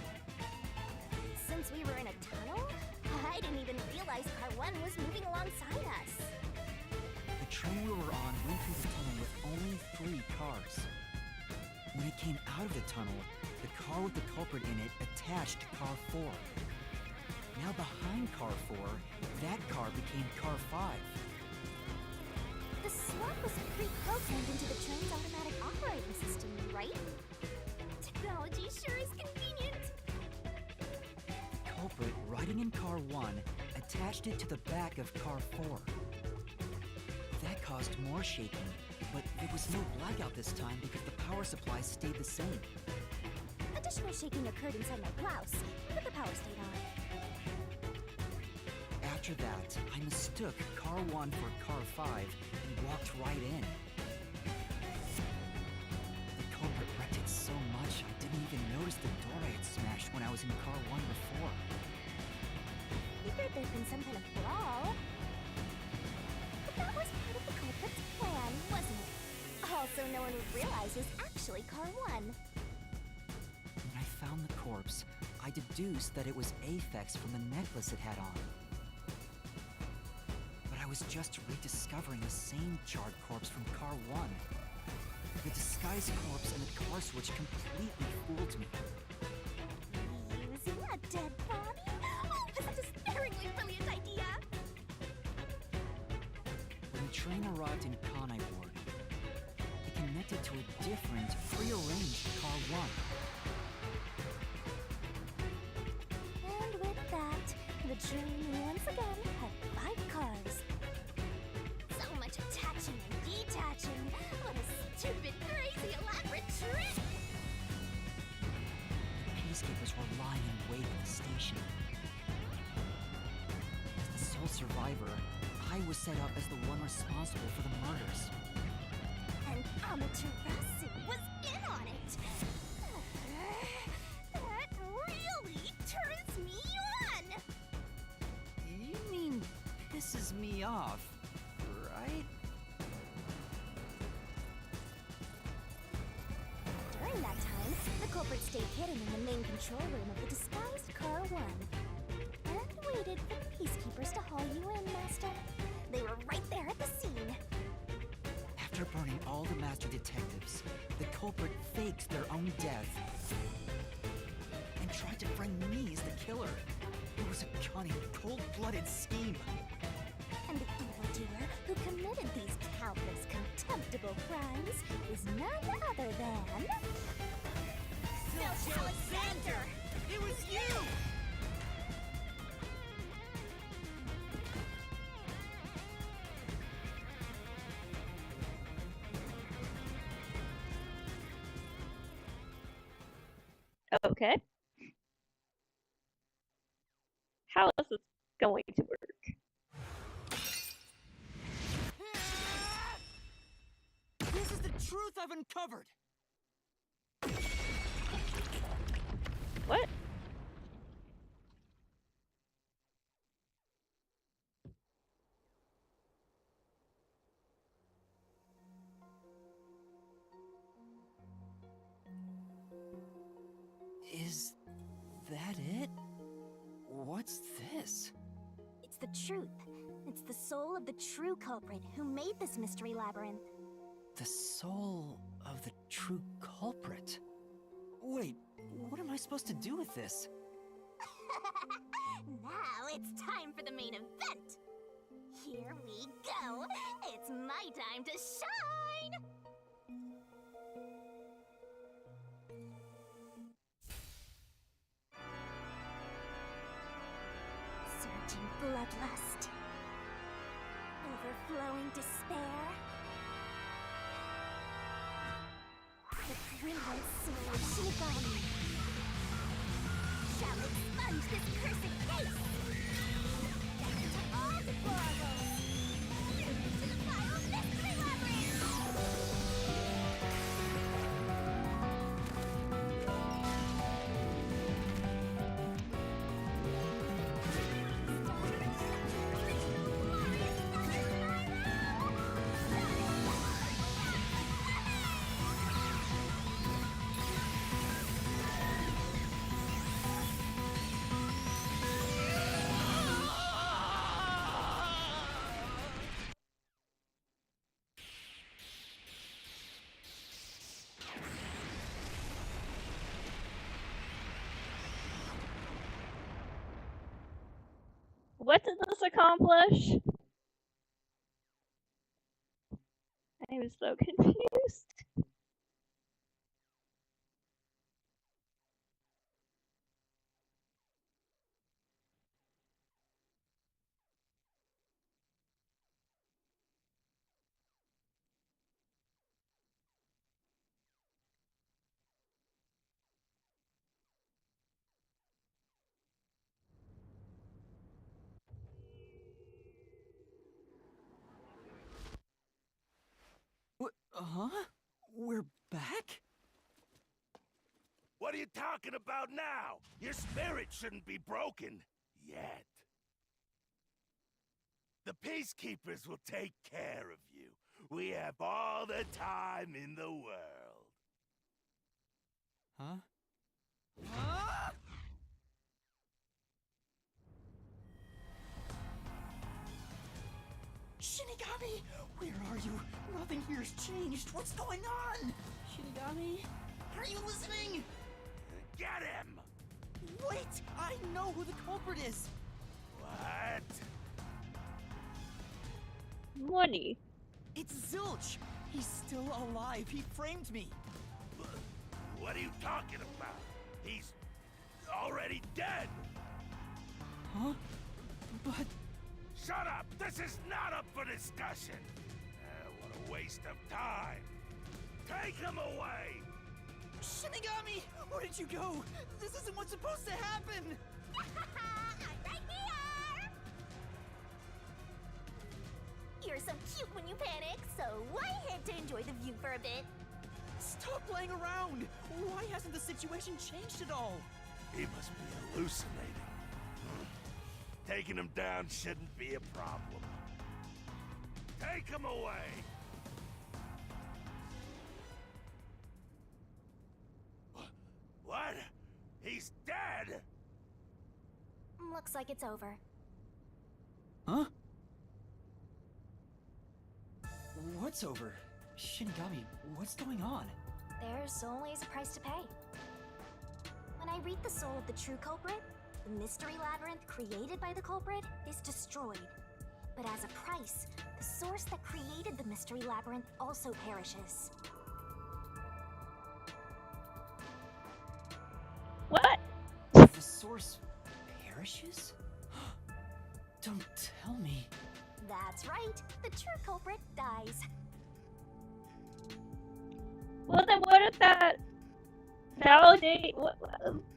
Since we were in a tunnel, I didn't even realize Car 1 was moving alongside us. The train we were on went through the tunnel with only 3 cars. When it came out of the tunnel, the car with the culprit in it attached to Car 4. Now behind Car 4, that car became Car 5. The swap was pre-programmed into the train's automatic operating system, right? Technology sure is convenient. The culprit, riding in Car 1, attached it to the back of Car 4. That caused more shaking, but there was no blackout this time because the power supply stayed the same. Additional shaking occurred inside my blouse, but the power stayed on. After that, I mistook Car 1 for Car 5 and walked right in. The culprit wrecked it so much I didn't even notice the door I had smashed when I was in Car 1 before. Figured there'd been some kind of brawl. But that was part of the culprit's plan, wasn't it? Also, no one would realize was actually Car 1. When I found the corpse, I deduced that it was Aphex from the necklace it had on. But I was just rediscovering the same charred corpse from Car 1. The disguised corpse and the car switch completely fooled me. Using a dead body? Oh, this is a sparingly brilliant idea! When the train arrived in Kanai Ward, it connected to a different, prearranged Car 1. And with that, the train once again had 5 cars. So much attaching and detaching. What a stupid, crazy, elaborate trick! The peacekeepers were lying in wait at the station. As the sole survivor, I was set up as the one responsible for the murders. And Amaterasu was in on it! That really turns me on! You mean pisses me off, right? During that time, the culprit stayed hidden in the main control room of the disguised Car 1. And waited for the peacekeepers to haul you in, Master. They were right there at the scene. After burning all the master detectives, the culprit faked their own death and tried to frame me as the killer. It was a cunning, cold-blooded scheme. And the evildoer who committed these countless actual crimes is none other than... Zilch Alexander! It was you! Okay. How is this going to work? This is the truth I've uncovered! What? Is that it? What's this? It's the truth. It's the soul of the true culprit who made this mystery labyrinth. The soul of the true culprit? Wait, what am I supposed to do with this? Now it's time for the main event! Here we go! It's my time to shine! Surging bloodlust. Overflowing despair. The brilliant soul of Shinigami shall expunge this cursed case! Death to all deplorables! To the final mystery labyrinth! What did this accomplish? I was so confused. Huh? We're back? What are you talking about now? Your spirit shouldn't be broken yet. The Peacekeepers will take care of you. We have all the time in the world. Huh? Huh? Shinigami! Where are you? Nothing here's changed. What's going on? Shinigami? Are you listening? Get him! Wait! I know who the culprit is! What? Money. It's Zilch! He's still alive. He framed me. What are you talking about? He's already dead! Huh? But... Shut up! This is not up for discussion! What a waste of time! Take him away! Shinigami! Where did you go? This isn't what's supposed to happen! I'm right here! You're so cute when you panic, so why head to enjoy the view for a bit? Stop playing around! Why hasn't the situation changed at all? He must be hallucinating. Taking him down shouldn't be a problem. Take him away! What? He's dead? Looks like it's over. Huh? What's over? Shinigami, what's going on? There's always a price to pay. When I read the soul of the true culprit, the mystery labyrinth created by the culprit is destroyed. But as a price, the source that created the Mystery Labyrinth also perishes. What? The source perishes? Don't tell me. That's right. The true culprit dies. Well, then what if that validate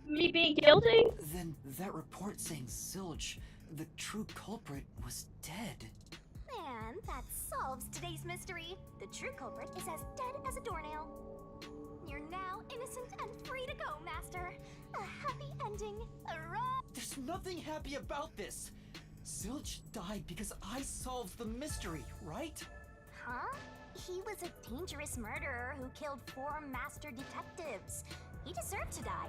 me being guilty? Then that report saying Zilch, the true culprit, was dead. And that solves today's mystery. The true culprit is as dead as a doornail. You're now innocent and free to go, Master. A happy ending. Hurrah! There's nothing happy about this. Zilch died because I solved the mystery, right? Huh? He was a dangerous murderer who killed 4 master detectives. He deserved to die.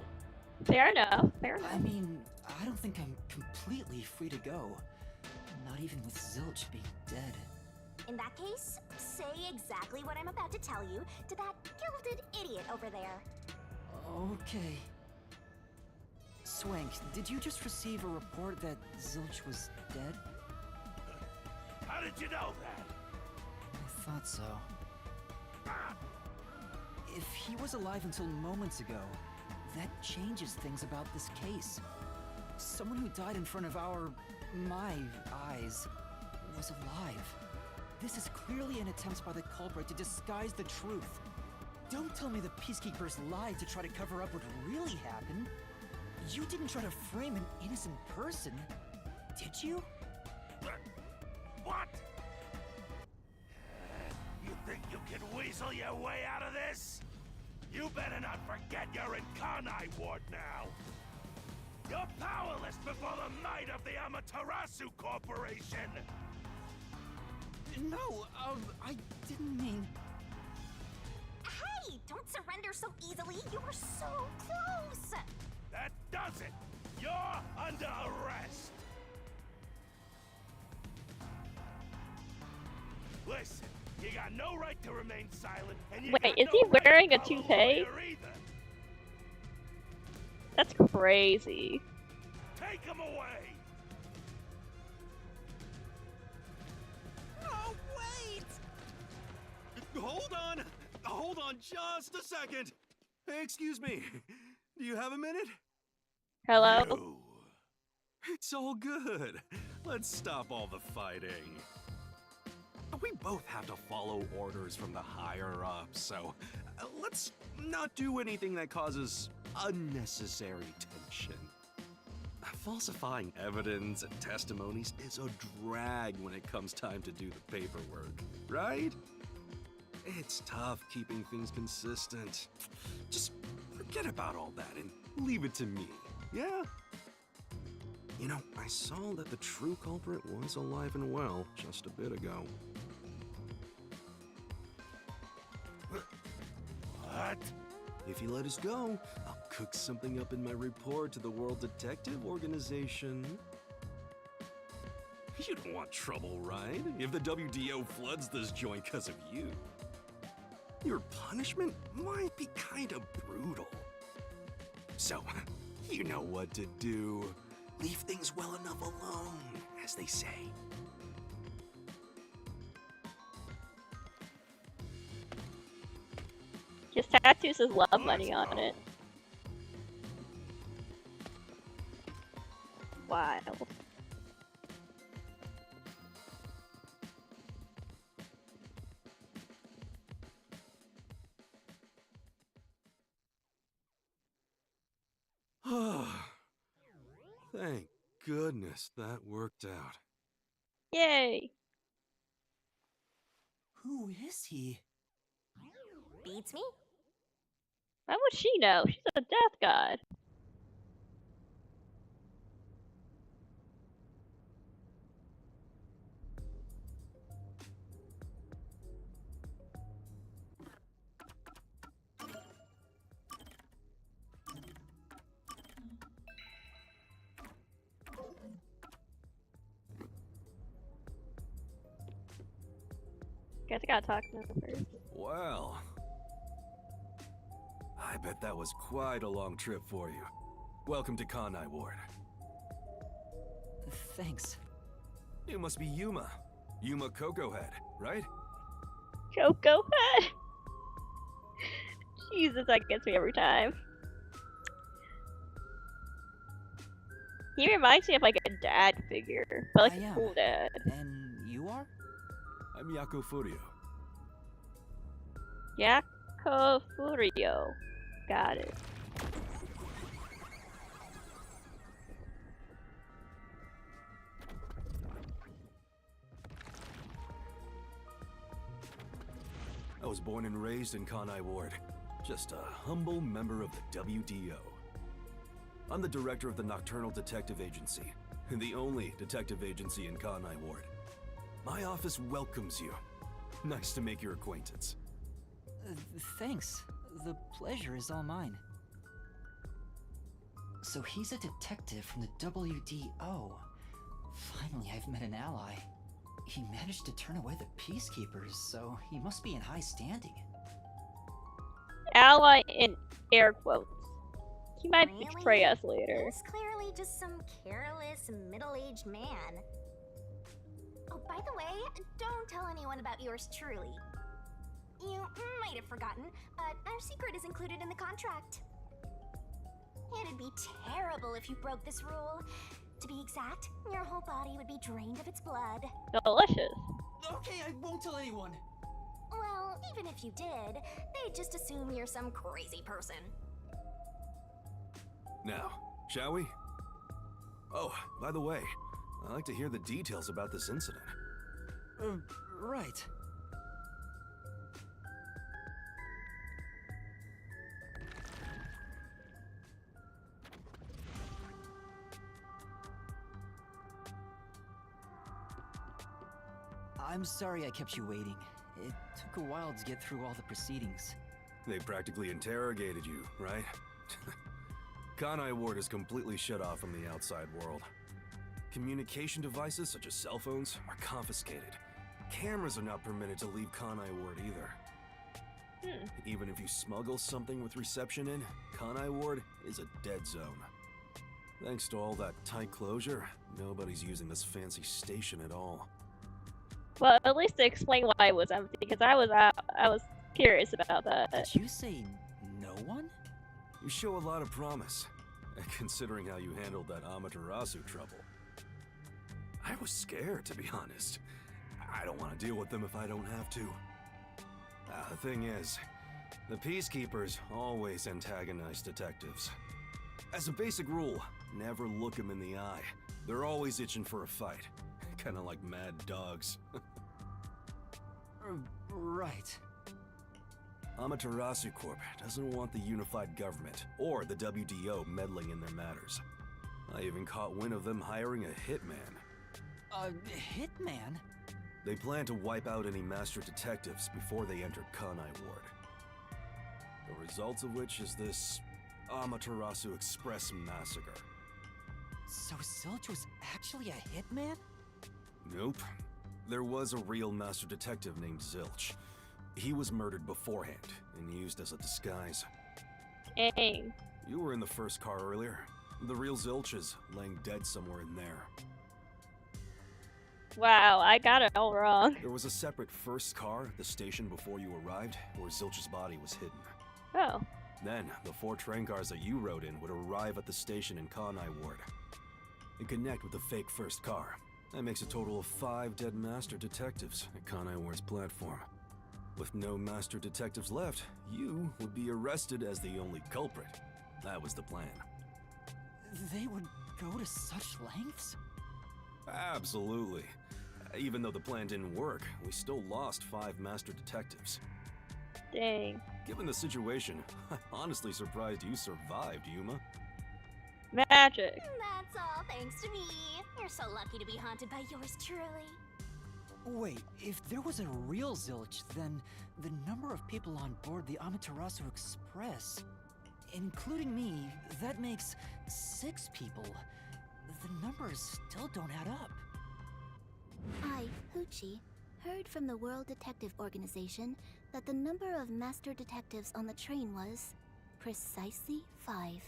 Fair enough. Fair enough. I mean, I don't think I'm completely free to go. Not even with Zilch being dead. In that case, say exactly what I'm about to tell you to that gilded idiot over there. Okay. Swank, did you just receive a report that Zilch was dead? How did you know that? I thought so. If he was alive until moments ago, that changes things about this case. Someone who died in front of my eyes, was alive. This is clearly an attempt by the culprit to disguise the truth. Don't tell me the Peacekeepers lied to try to cover up what really happened. You didn't try to frame an innocent person, did you? What? You think you can weasel your way out of this? You better not forget you're in Kanai Ward now. You're powerless before the might of the Amaterasu Corporation. No, I didn't mean... Hey, don't surrender so easily. You were so close. That does it. You're under arrest. Listen, you got no right to remain silent, and you Wait, got is no he right to wearing a follow toupee? lawyer either. That's crazy. Take him away. Oh, wait! Hold on just a second. Hey, excuse me. Do you have a minute? Hello? You. It's all good. Let's stop all the fighting. We both have to follow orders from the higher-ups, so let's not do anything that causes unnecessary tension. Falsifying evidence and testimonies is a drag when it comes time to do the paperwork, right? It's tough keeping things consistent. Just forget about all that and leave it to me, yeah? You know, I saw that the true culprit was alive and well just a bit ago. What? If you let us go, I'll cook something up in my report to the World Detective Organization. You don't want trouble, right? If the WDO floods this joint because of you. Your punishment might be kind of brutal. So, you know what to do. Leave things well enough alone, as they say. His tattoo says love money on it. Wild. Thank goodness that worked out. Yay! Who is he? Beats me? How would she know? She's a death god. Guess I gotta talk to him first. Well, I bet that was quite a long trip for you. Welcome to Kanai Ward. Thanks. You must be Yuma. Yuma Cocoa Head, right? Coco Head. Jesus, that gets me every time. He reminds me of like a dad figure, but like I a am. cool dad. And you are? I'm Yako Furio. Yako Furio. Got it. I was born and raised in Kanai Ward. Just a humble member of the WDO. I'm the director of the Nocturnal Detective Agency, the only detective agency in Kanai Ward. My office welcomes you. Nice to make your acquaintance. Thanks. The pleasure is all mine. So he's a detective from the WDO. Finally, I've met an ally. He managed to turn away the Peacekeepers, so he must be in high standing. Ally in air quotes. He might Really? betray us later. He's clearly just some careless, middle-aged man. Oh, by the way, don't tell anyone about yours truly. You might have forgotten, but our secret is included in the contract. It'd be terrible if you broke this rule. To be exact, your whole body would be drained of its blood. Delicious. Okay, I won't tell anyone. Well, even if you did, they'd just assume you're some crazy person. Now, shall we? Oh, by the way, I'd like to hear the details about this incident. Right. I'm sorry I kept you waiting. It took a while to get through all the proceedings. They practically interrogated you, right? Kanai Ward is completely shut off from the outside world. Communication devices, such as cell phones, are confiscated. Cameras are not permitted to leave Kanai Ward either. Even if you smuggle something with reception in, Kanai Ward is a dead zone. Thanks to all that tight closure, nobody's using this fancy station at all. Well, at least to explain why it was empty, because I was curious about that. Did you say no one? You show a lot of promise, considering how you handled that Amaterasu trouble. I was scared, to be honest. I don't want to deal with them if I don't have to. The thing is, the Peacekeepers always antagonize detectives. As a basic rule, never look them in the eye. They're always itching for a fight. Kinda like mad dogs. Right. Amaterasu Corp doesn't want the unified government or the WDO meddling in their matters. I even caught wind of them hiring a hitman. A hitman? They plan to wipe out any master detectives before they entered Kanai Ward. The results of which is this Amaterasu Express massacre. So Zilch was actually a hitman? Nope. There was a real master detective named Zilch. He was murdered beforehand and used as a disguise. Dang. You were in the first car earlier. The real Zilch is laying dead somewhere in there. Wow, I got it all wrong. There was a separate first car at the station before you arrived, where Zilch's body was hidden. Oh. Then, the 4 train cars that you rode in would arrive at the station in Kanai Ward and connect with the fake first car. That makes a total of 5 dead master detectives at Kanai Ward's platform. With no master detectives left, you would be arrested as the only culprit. That was the plan. They would go to such lengths? Absolutely. Even though the plan didn't work, we still lost 5 master detectives. Dang. Given the situation, I'm honestly surprised you survived, Yuma. Magic. That's all thanks to me. You're so lucky to be haunted by yours truly. Wait, if there was a real Zilch, then the number of people on board the Amaterasu Express, including me, that makes 6 people. The numbers still don't add up. I, Hoochie, heard from the World Detective Organization that the number of master detectives on the train was precisely 5.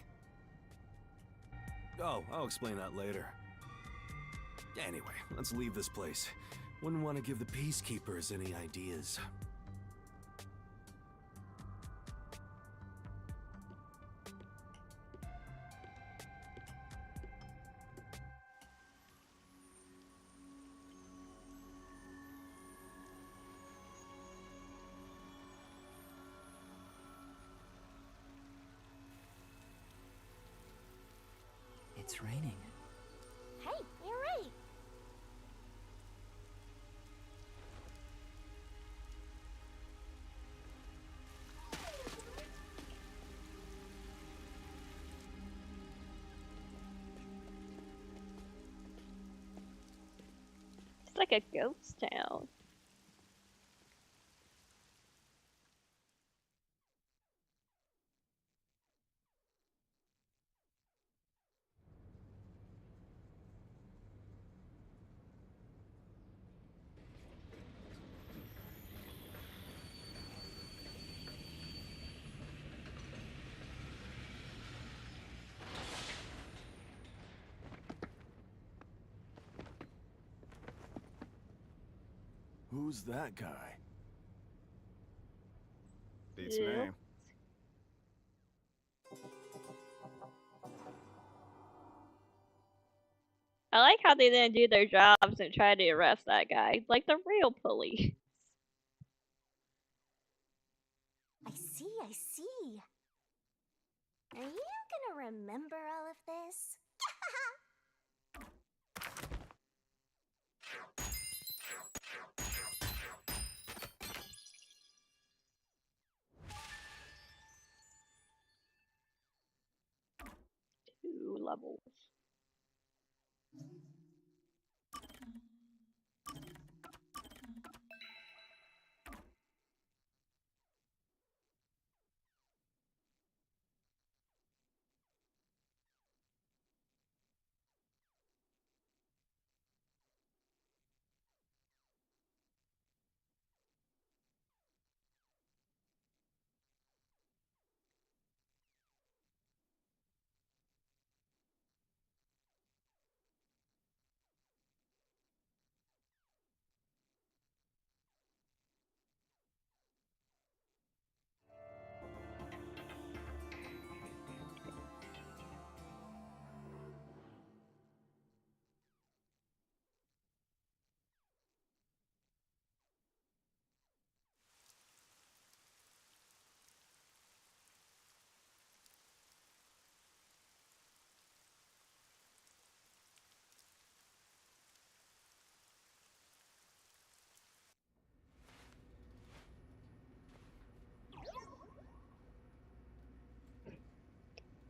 Oh, I'll explain that later. Anyway, let's leave this place. Wouldn't want to give the Peacekeepers any ideas. It's raining. Hey, you're right. It's like a ghost town. Who's that guy? Beats Yeah. me. I like how they didn't do their jobs and try to arrest that guy, like the real police. I see. Are you gonna remember all of this? Two levels.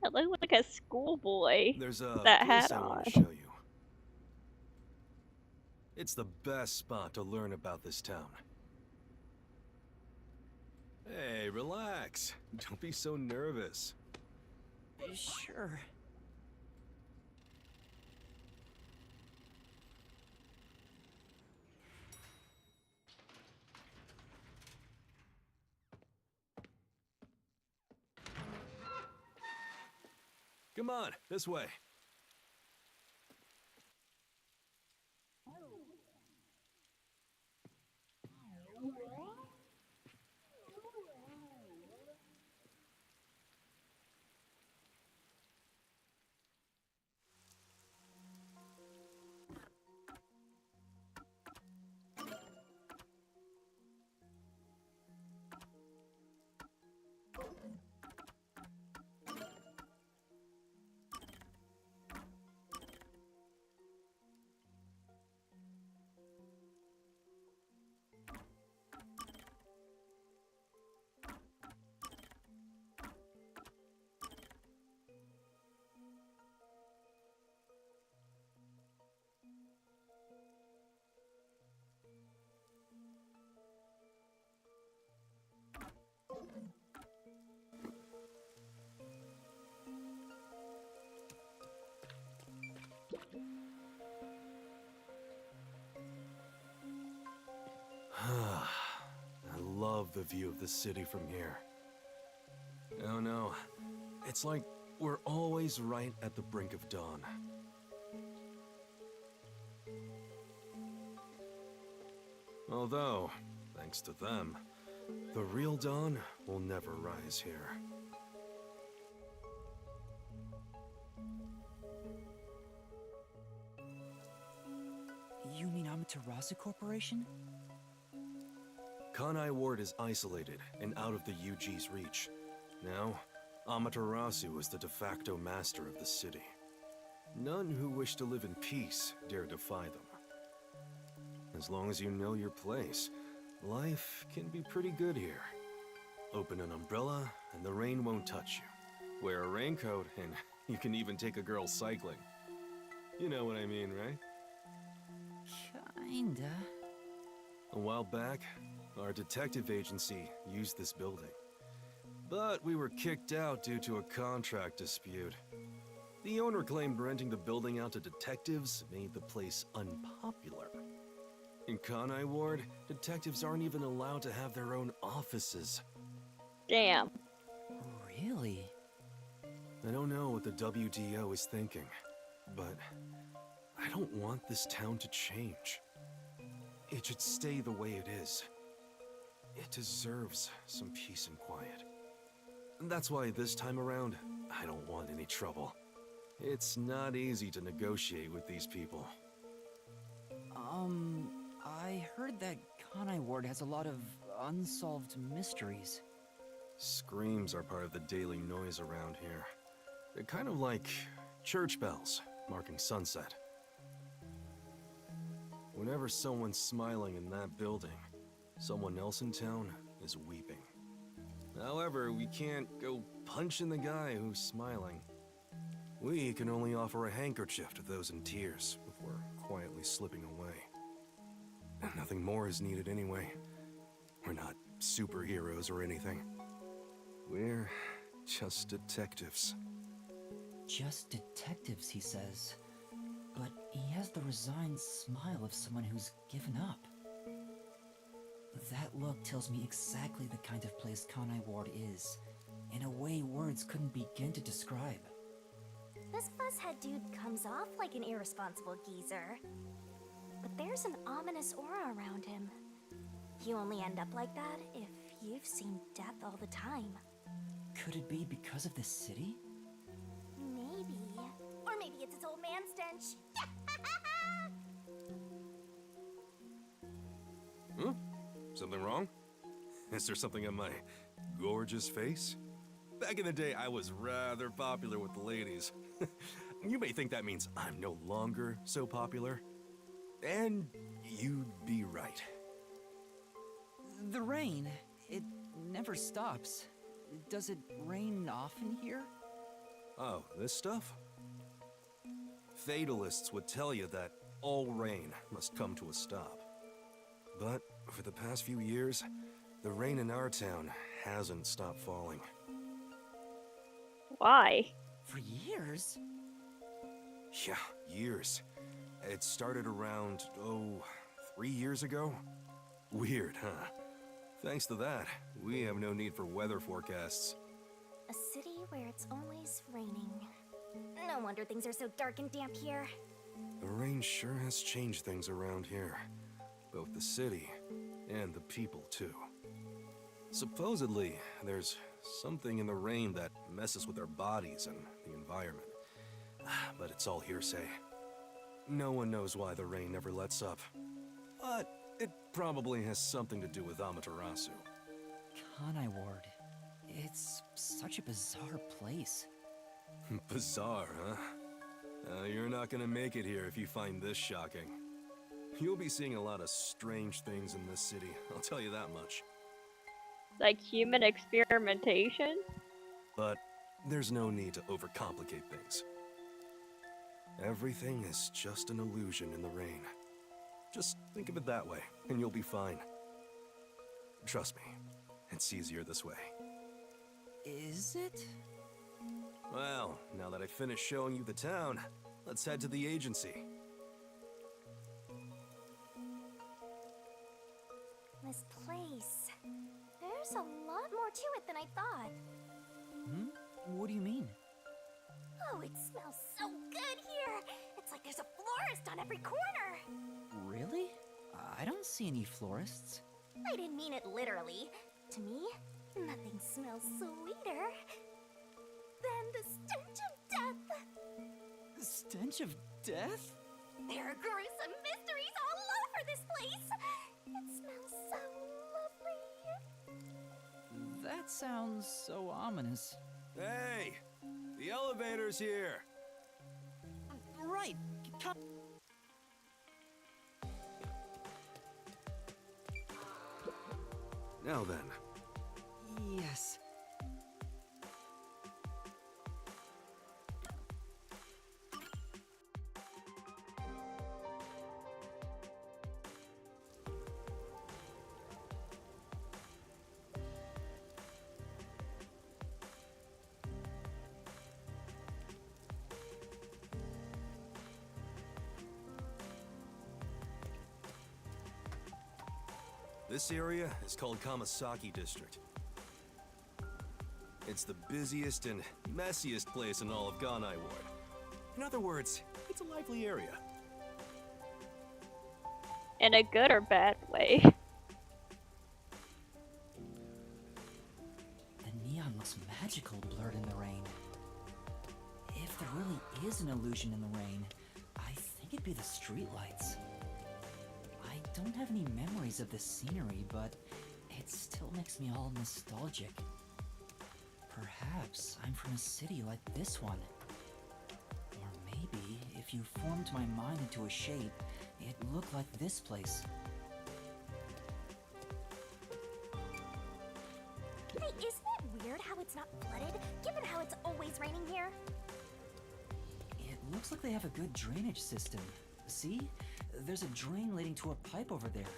It looked like a schoolboy There's a with that place hat I want to on. show you. It's the best spot to learn about this town. Hey, relax. Don't be so nervous. Sure. Come on, this way. I love the view of the city from here. Oh no, it's like we're always right at the brink of dawn. Although, thanks to them, the real dawn will never rise here. You mean Amaterasu Corporation? Kanai Ward is isolated and out of the UG's reach. Now, Amaterasu is the de facto master of the city. None who wish to live in peace dare defy them. As long as you know your place, life can be pretty good here. Open an umbrella and the rain won't touch you. Wear a raincoat and you can even take a girl cycling. You know what I mean, right? Kinda. A while back, our detective agency used this building. But we were kicked out due to a contract dispute. The owner claimed renting the building out to detectives made the place unpopular. In Kanai Ward, detectives aren't even allowed to have their own offices. Damn. Really? I don't know what the WDO is thinking, but I don't want this town to change. It should stay the way it is. It deserves some peace and quiet. That's why this time around, I don't want any trouble. It's not easy to negotiate with these people. I heard that Kanai Ward has a lot of unsolved mysteries. Screams are part of the daily noise around here. They're kind of like church bells marking sunset. Whenever someone's smiling in that building, someone else in town is weeping. However, we can't go punching the guy who's smiling. We can only offer a handkerchief to those in tears before quietly slipping away. And nothing more is needed anyway. We're not superheroes or anything. We're just detectives. Just detectives, he says. But he has the resigned smile of someone who's given up. That look tells me exactly the kind of place Kanai Ward is, in a way words couldn't begin to describe. This fuzzhead dude comes off like an irresponsible geezer. But there's an ominous aura around him. You only end up like that if you've seen death all the time. Could it be because of this city? Maybe. Or maybe it's its old man stench. Huh? Something wrong? Is there something on my gorgeous face? Back in the day, I was rather popular with the ladies. You may think that means I'm no longer so popular. And you'd be right. The rain, it never stops. Does it rain often here? Oh, this stuff? Fatalists would tell you that all rain must come to a stop. But for the past few years, the rain in our town hasn't stopped falling. Why? For years? Yeah, years. It started around, 3 years ago? Weird, huh? Thanks to that, we have no need for weather forecasts. A city where it's always raining. No wonder things are so dark and damp here. The rain sure has changed things around here. Both the city and the people, too. Supposedly, there's something in the rain that messes with our bodies and the environment. But it's all hearsay. No one knows why the rain never lets up. But it probably has something to do with Amaterasu. Kanai Ward. It's such a bizarre place. Bizarre, huh? You're not gonna make it here if you find this shocking. You'll be seeing a lot of strange things in this city, I'll tell you that much. Like human experimentation? But there's no need to overcomplicate things. Everything is just an illusion in the rain. Just think of it that way, and you'll be fine. Trust me, it's easier this way. Is it? Well, now that I've finished showing you the town, let's head to the agency. This place. There's a lot more to it than I thought. What do you mean? Oh, it smells so good here! It's like there's a florist on every corner! Really? I don't see any florists. I didn't mean it literally. To me, nothing smells sweeter than the stench of death. The stench of death? There are gruesome mysteries all over this place. It smells so lovely. That sounds so ominous. Hey! The elevator's here! Right. Come. Now then. Yes. This area is called Kamasaki District. It's the busiest and messiest place in all of Ganai Ward. In other words, it's a lively area. In a good or bad way. The neon looks magical blurred in the rain. If there really is an illusion in the rain, I think it'd be the streetlights. I don't have any memories of this scenery, but it still makes me all nostalgic. Perhaps I'm from a city like this one. Or maybe, if you formed my mind into a shape, it looked like this place. Hey, isn't it weird how it's not flooded, given how it's always raining here? It looks like they have a good drainage system. See? There's a drain leading to a pipe over there.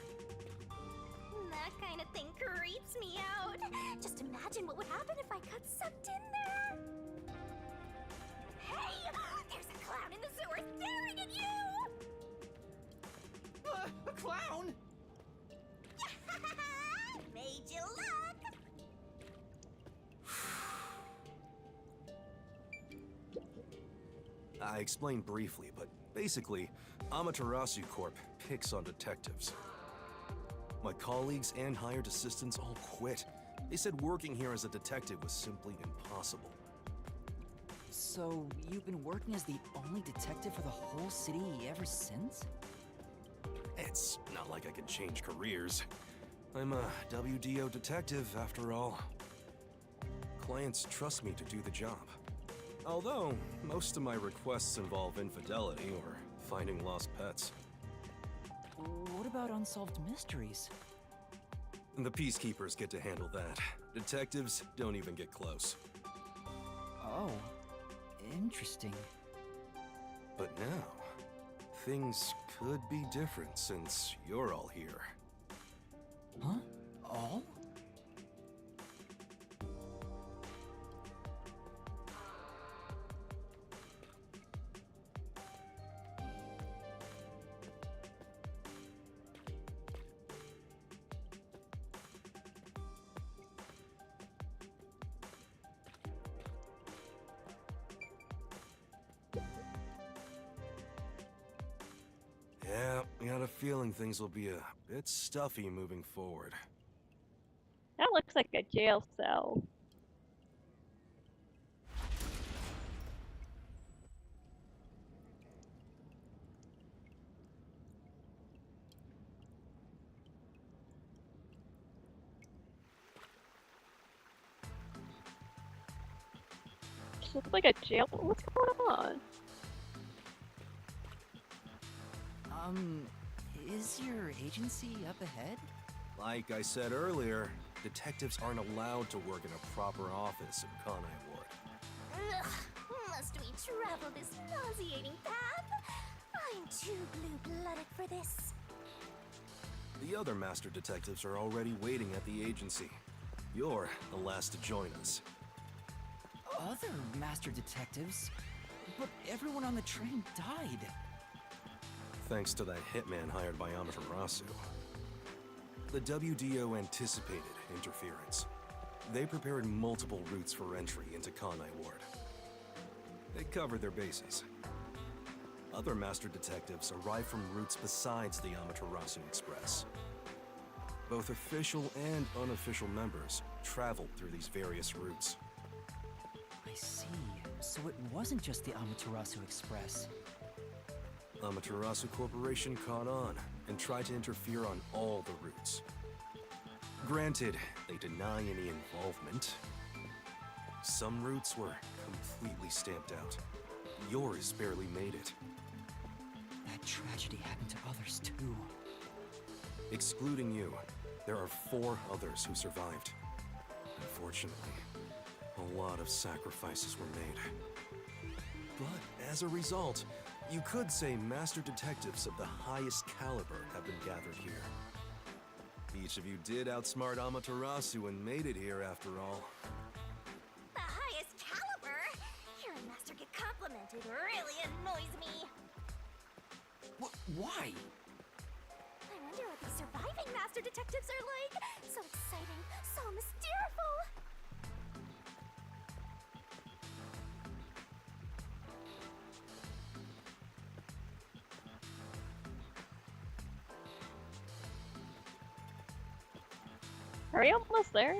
That kind of thing creeps me out. Just imagine what would happen if I got sucked in there. Hey! There's a clown in the sewer staring at you! A clown? Made you look! I explained briefly, but basically, Amaterasu Corp picks on detectives. My colleagues and hired assistants all quit. They said working here as a detective was simply impossible. So, you've been working as the only detective for the whole city ever since? It's not like I can change careers. I'm a WDO detective, after all. Clients trust me to do the job. Although, most of my requests involve infidelity or finding lost pets. What about unsolved mysteries? The peacekeepers get to handle that. Detectives don't even get close. Oh, interesting. But now, things could be different since you're all here. Huh? All? Yeah, I got a feeling things will be a bit stuffy moving forward. That looks like a jail cell. This looks like a jail. What's going on? Is your agency up ahead? Like I said earlier, detectives aren't allowed to work in a proper office in Kanai Ward. Ugh, must we travel this nauseating path? I'm too blue-blooded for this. The other master detectives are already waiting at the agency. You're the last to join us. Other master detectives? But everyone on the train died. Thanks to that hitman hired by Amaterasu. The WDO anticipated interference. They prepared multiple routes for entry into Kanai Ward. They covered their bases. other Master Detectives arrive from routes besides the Amaterasu Express. Both official and unofficial members traveled through these various routes. I see. So it wasn't just the Amaterasu Express. Amaterasu Corporation caught on and tried to interfere on all the routes. Granted, they deny any involvement. Some routes were completely stamped out. Yours barely made it. That tragedy happened to others too. Excluding you, there are 4 others who survived. Unfortunately, a lot of sacrifices were made. But as a result, you could say Master Detectives of the highest caliber have been gathered here. Each of you did outsmart Amaterasu and made it here after all. The highest caliber? Hearing Master get complimented really annoys me. Why? I wonder what these surviving Master Detectives are like. So exciting, so mysteriful. Are we almost there?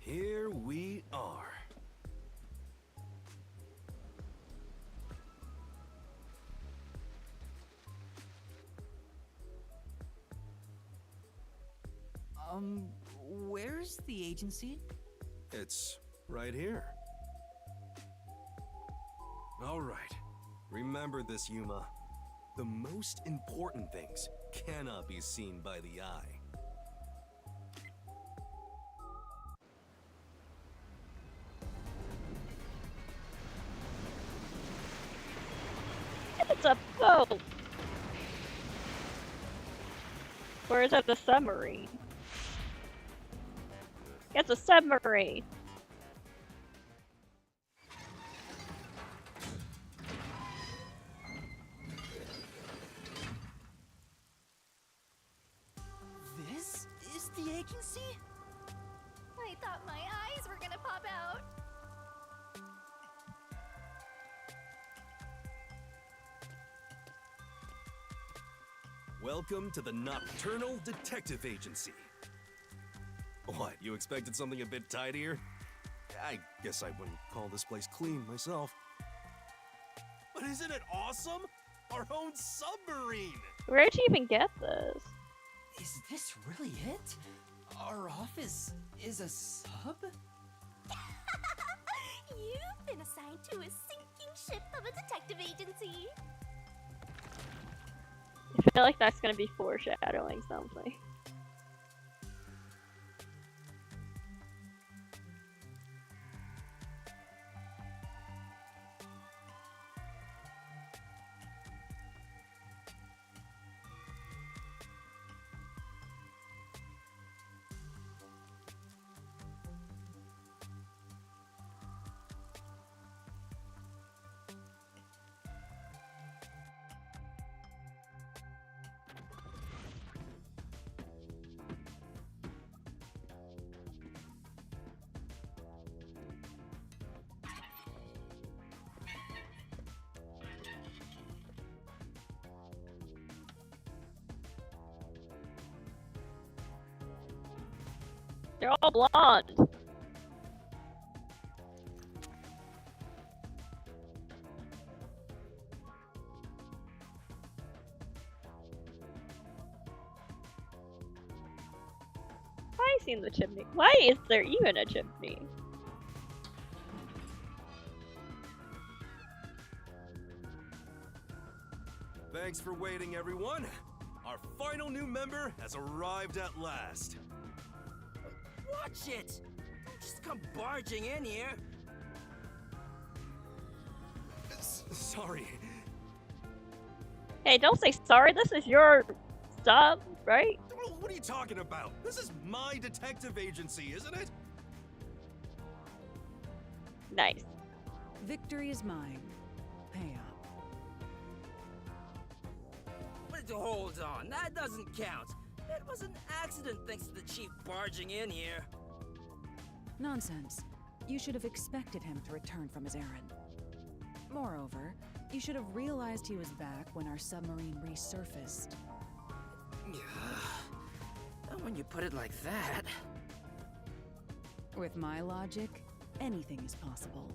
Here we are. Where's the agency? It's right here. All right. Remember this, Yuma. The most important things cannot be seen by the eye. It's a boat! Or is that the submarine? It's a submarine! This is the agency? I thought my eyes were gonna pop out. Welcome to the Nocturnal Detective Agency. What, you expected something a bit tidier? I guess I wouldn't call this place clean myself. But isn't it awesome? Our own submarine! Where'd you even get this? Is this really it? Our office is a sub? You've been assigned to a sinking ship of a detective agency. I feel like that's gonna be foreshadowing something. They're all blonde. I seen the chimney. Why is there even a chimney? Thanks for waiting, everyone. Our final new member has arrived at last. Watch it! Don't just come barging in here. Sorry. Hey, don't say sorry. This is your sub, right? What are you talking about? This is my detective agency, isn't it? Nice. Victory is mine. Pay up. But hold on, that doesn't count. It was an accident thanks to the chief barging in here. Nonsense. You should have expected him to return from his errand. Moreover, you should have realized he was back when our submarine resurfaced. When you put it like that... With my logic, anything is possible.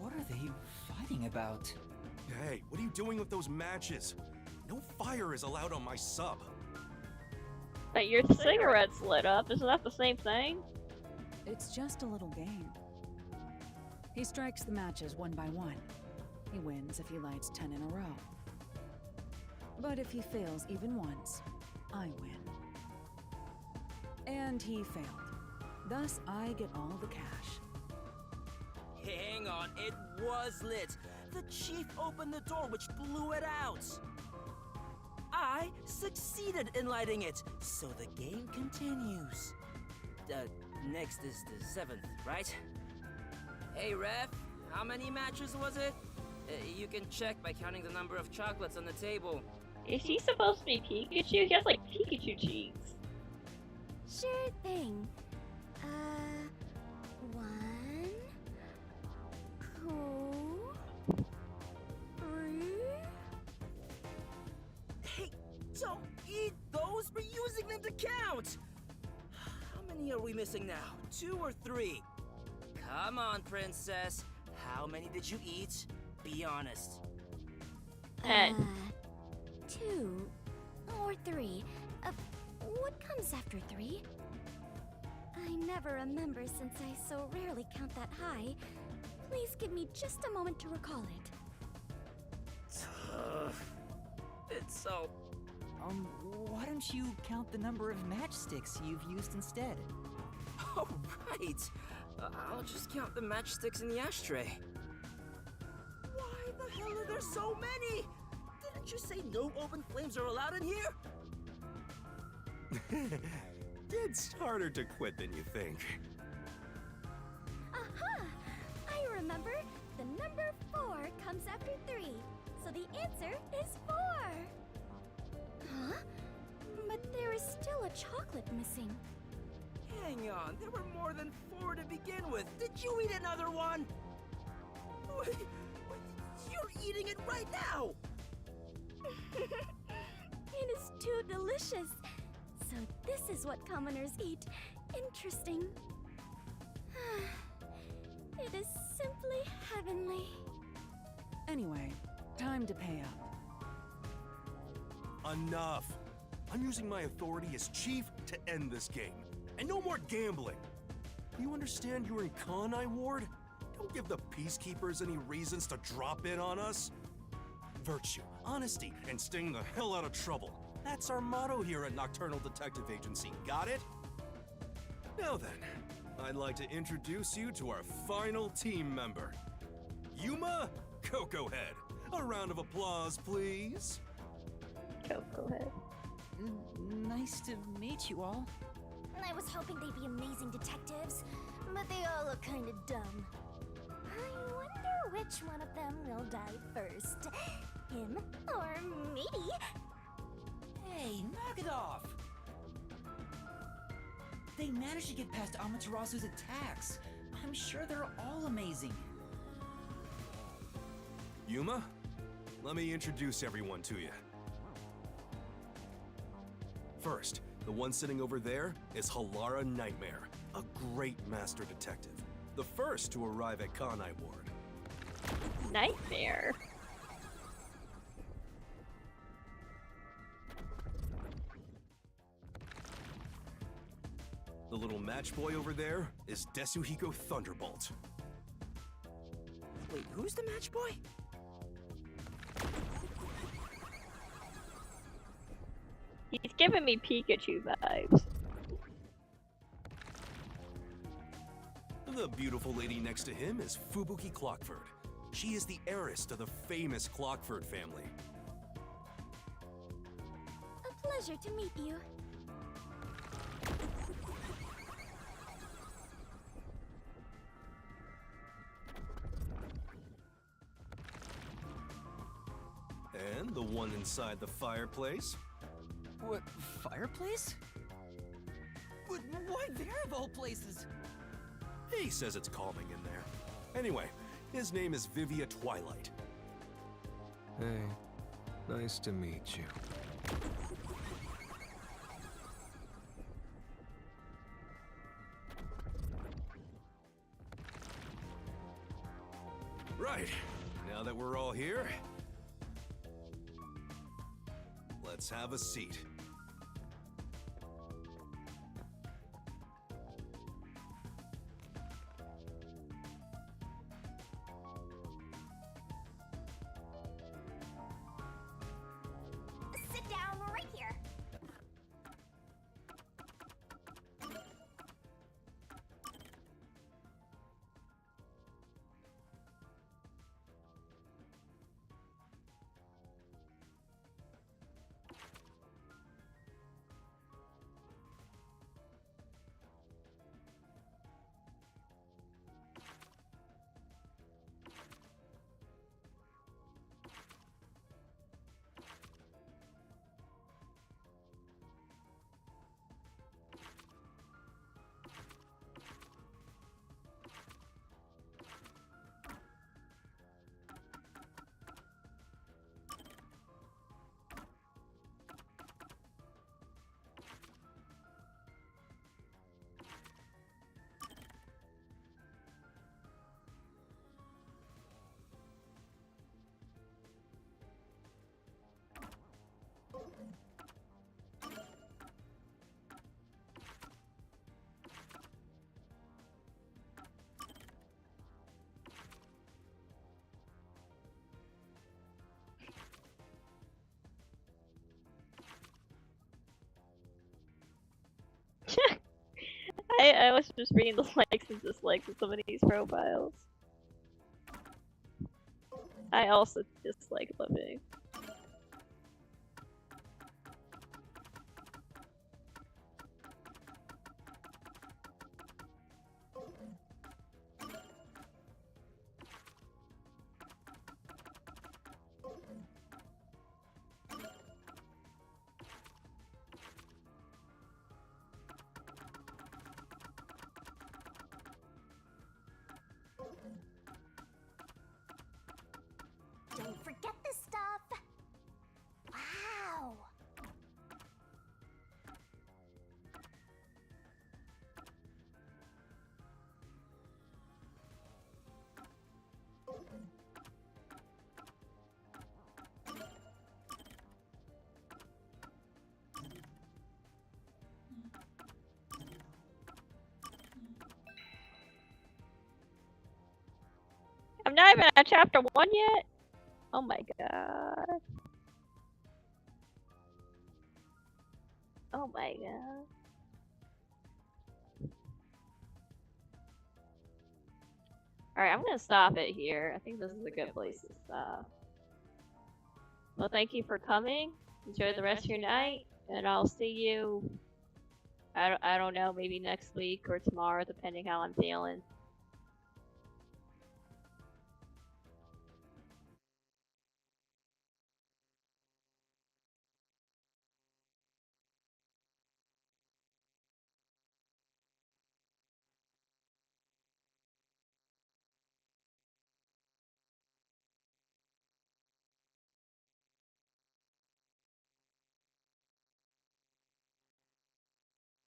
What are they fighting about? Hey, what are you doing with those matches? No fire is allowed on my sub. But your cigarette's lit up. Isn't that the same thing? It's just a little game. He strikes the matches one by one. He wins if he lights 10 in a row. But if he fails even once, I win. And he failed. Thus, I get all the cash. Hang on, it was lit. The chief opened the door, which blew it out. I succeeded in lighting it, so the game continues. Next is the 7th, right? Hey, ref, how many matches was it? You can check by counting the number of chocolates on the table. Is he supposed to be Pikachu? He has like Pikachu cheeks. Sure thing. 1, 2, 3. Hey, don't eat those! We're using them to count! How many are we missing now? 2 or 3? Come on, princess. How many did you eat? Be honest. 2 or 3. What comes after 3? I never remember since I so rarely count that high. Please give me just a moment to recall it. It's so... Why don't you count the number of matchsticks you've used instead? Oh, right. I'll just count the matchsticks in the ashtray. Why the hell are there so many? Didn't you say no open flames are allowed in here? It's harder to quit than you think. Aha! I remember. The number 4 comes after 3. So the answer is 4. Huh? But there is still a chocolate missing. Hang on, there were more than 4 to begin with. Did you eat another one? Wait, you're eating it right now! It is too delicious. So this is what commoners eat. Interesting. It is simply heavenly. Anyway, time to pay up. Enough! I'm using my authority as chief to end this game. And no more gambling! You understand you're in Kanai Ward? Don't give the peacekeepers any reasons to drop in on us. Virtue, honesty, and staying the hell out of trouble. That's our motto here at Nocturnal Detective Agency, got it? Now then, I'd like to introduce you to our final team member. Yuma Cocoa Head. A round of applause, please. Cocoa Head. Nice to meet you all. I was hoping they'd be amazing detectives, but they all look kind of dumb. I wonder which one of them will die first. Him or me? Hey, knock it off! They managed to get past Amaterasu's attacks. I'm sure they're all amazing. Yuma, let me introduce everyone to you. First, the one sitting over there is Halara Nightmare, a great master detective. The first to arrive at Kanai Ward. Nightmare. The little match boy over there is Desuhiko Thunderbolt. Wait, who's the match boy? He's giving me Pikachu vibes. The beautiful lady next to him is Fubuki Clockford. She is the heiress to the famous Clockford family. A pleasure to meet you. And the one inside the fireplace? What, fireplace? But why there of all places? He says it's calming in there. Anyway, his name is Vivia Twilight. Hey, nice to meet you. Right, now that we're all here, let's have a seat. Sit down right here. I was just reading the likes and dislikes of some of these profiles. I also dislike living. Don't forget this stuff. Wow. I'm not even at chapter 1 yet? Oh my god. Oh my god. Alright, I'm gonna stop it here. I think this is a good place to stop. Well, thank you for coming. Enjoy the rest of your night, and I'll see you, I don't know, maybe next week or tomorrow, depending how I'm feeling.